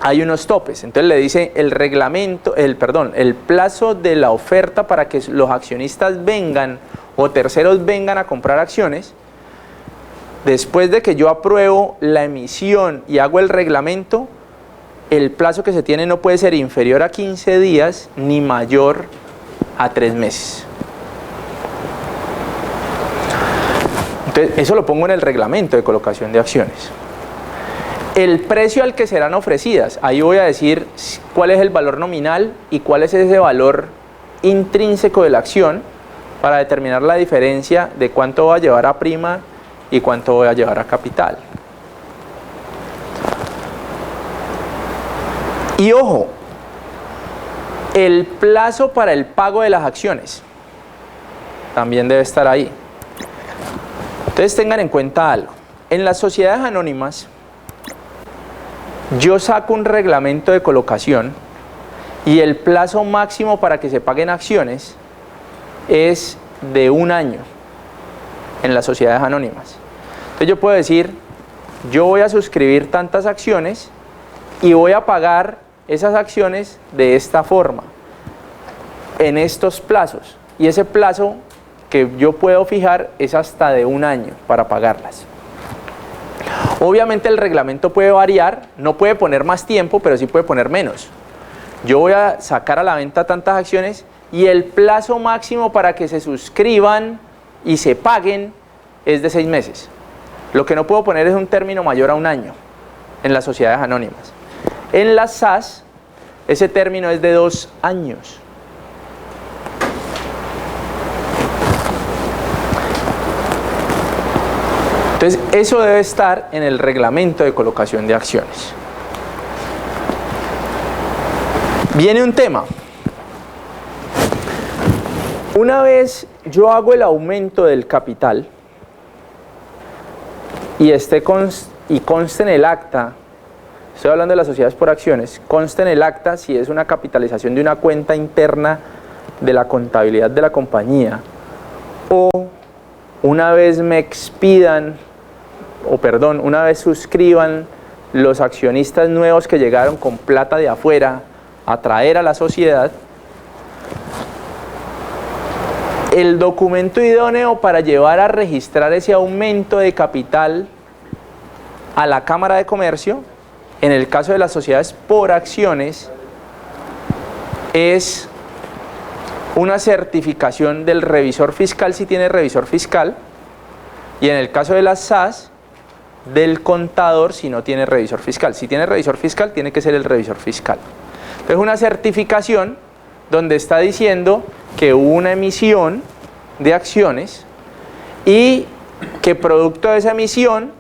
hay unos topes. Entonces le dice el reglamento, el plazo de la oferta para que los accionistas vengan o terceros vengan a comprar acciones. Después de que yo apruebo la emisión y hago el reglamento, el plazo que se tiene no puede ser inferior a 15 días ni mayor a 3 meses. Entonces, eso lo pongo en el reglamento de colocación de acciones. El precio al que serán ofrecidas, ahí voy a decir cuál es el valor nominal y cuál es ese valor intrínseco de la acción para determinar la diferencia de cuánto va a llevar a prima y cuánto voy a llevar a capital. Y ojo, el plazo para el pago de las acciones también debe estar ahí. Entonces tengan en cuenta algo. En las sociedades anónimas, yo saco un reglamento de colocación y el plazo máximo para que se paguen acciones es de 1 año en las sociedades anónimas. Entonces yo puedo decir, yo voy a suscribir tantas acciones y voy a pagar esas acciones de esta forma, en estos plazos. Y ese plazo que yo puedo fijar es hasta de 1 año para pagarlas. Obviamente el reglamento puede variar, no puede poner más tiempo, pero sí puede poner menos. Yo voy a sacar a la venta tantas acciones y el plazo máximo para que se suscriban y se paguen es de 6 meses. Lo que no puedo poner es un término mayor a 1 año en las sociedades anónimas. En las SAS, ese término es de 2 años. Entonces, eso debe estar en el reglamento de colocación de acciones. Viene un tema. Una vez yo hago el aumento del capital y conste en el acta, estoy hablando de las sociedades por acciones, conste en el acta si es una capitalización de una cuenta interna de la contabilidad de la compañía, o una vez me expidan, una vez suscriban los accionistas nuevos que llegaron con plata de afuera a traer a la sociedad, el documento idóneo para llevar a registrar ese aumento de capital a la Cámara de Comercio, en el caso de las sociedades por acciones, es una certificación del revisor fiscal si tiene revisor fiscal, y en el caso de las SAS, del contador si no tiene revisor fiscal. Si tiene revisor fiscal, tiene que ser el revisor fiscal. Entonces, una certificación donde está diciendo que hubo una emisión de acciones y que producto de esa emisión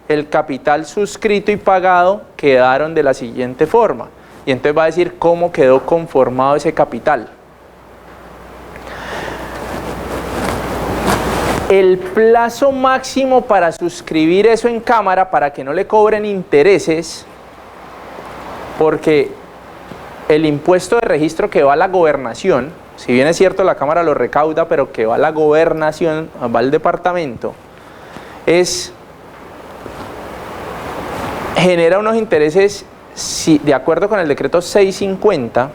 el capital suscrito y pagado quedaron de la siguiente forma, y entonces va a decir cómo quedó conformado ese capital. El plazo máximo para suscribir eso en cámara, para que no le cobren intereses, porque el impuesto de registro que va a la gobernación, si bien es cierto la Cámara lo recauda, pero que va a la gobernación, va al departamento, genera unos intereses, de acuerdo con el decreto 650,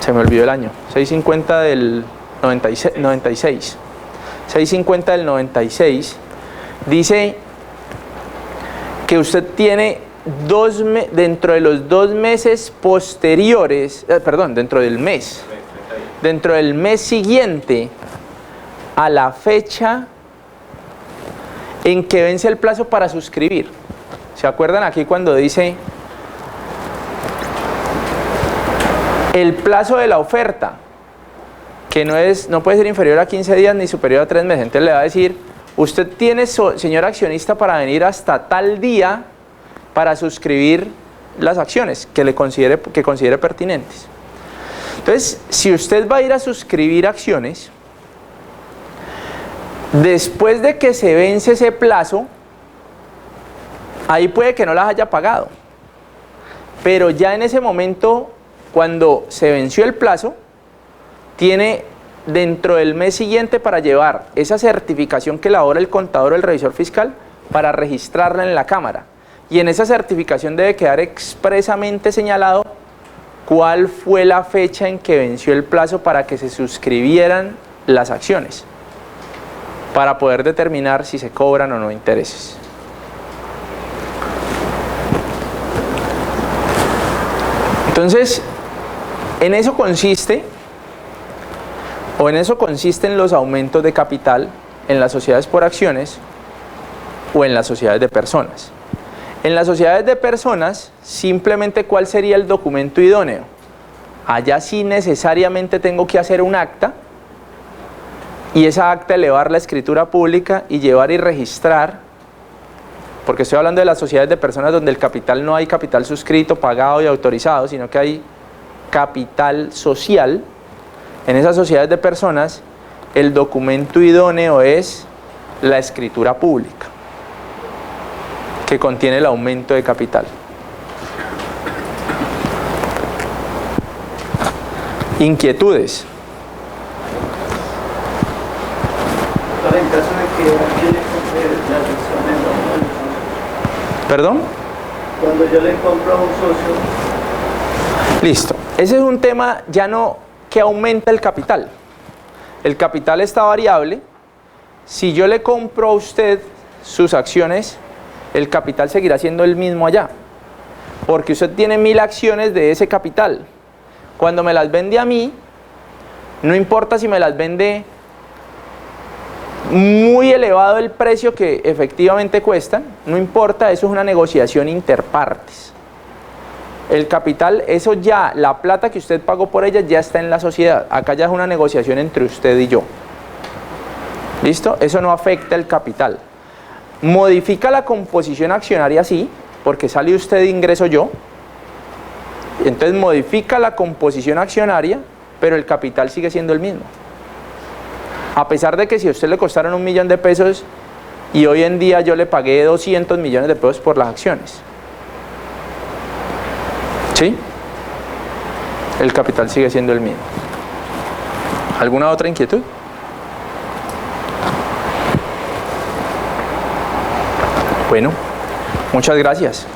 se me olvidó el año, 650 del 96, 650 del 96, dice que usted tiene dentro de los 2 meses posteriores, dentro del mes siguiente a la fecha en que vence el plazo para suscribir. ¿Se acuerdan aquí cuando dice el plazo de la oferta? Que no puede ser inferior a 15 días ni superior a 3 meses. Entonces le va a decir, usted tiene, señor accionista, para venir hasta tal día para suscribir las acciones que considere pertinentes. Entonces, si usted va a ir a suscribir acciones, después de que se vence ese plazo, ahí puede que no las haya pagado, pero ya en ese momento, cuando se venció el plazo, tiene dentro del mes siguiente para llevar esa certificación que elabora el contador o el revisor fiscal para registrarla en la cámara. Y en esa certificación debe quedar expresamente señalado cuál fue la fecha en que venció el plazo para que se suscribieran las acciones, para poder determinar si se cobran o no intereses. Entonces, en eso consisten los aumentos de capital en las sociedades por acciones o en las sociedades de personas. En las sociedades de personas, simplemente ¿cuál sería el documento idóneo? Allá sí necesariamente tengo que hacer un acta, y esa acta elevar la escritura pública y llevar y registrar, porque estoy hablando de las sociedades de personas donde el capital no hay capital suscrito, pagado y autorizado, sino que hay capital social. En esas sociedades de personas, el documento idóneo es la escritura pública, que contiene el aumento de capital. Inquietudes. En caso de que alguien le compre las acciones a uno de los socios. ¿Perdón? Cuando yo le compro a un socio. Listo. Ese es un tema ya no que aumenta el capital. El capital está variable. Si yo le compro a usted sus acciones, el capital seguirá siendo el mismo allá, porque usted tiene 1000 acciones de ese capital. Cuando me las vende a mí, no importa si me las vende muy elevado el precio que efectivamente cuestan, no importa, eso es una negociación interpartes. El capital, eso ya, la plata que usted pagó por ella ya está en la sociedad. Acá ya es una negociación entre usted y yo. ¿Listo? Eso no afecta el capital. Modifica la composición accionaria, sí, porque sale usted de ingreso yo. Entonces modifica la composición accionaria, pero el capital sigue siendo el mismo. A pesar de que si a usted le costaron 1 millón de pesos y hoy en día yo le pagué 200 millones de pesos por las acciones. ¿Sí? El capital sigue siendo el mismo. ¿Alguna otra inquietud? Bueno, muchas gracias.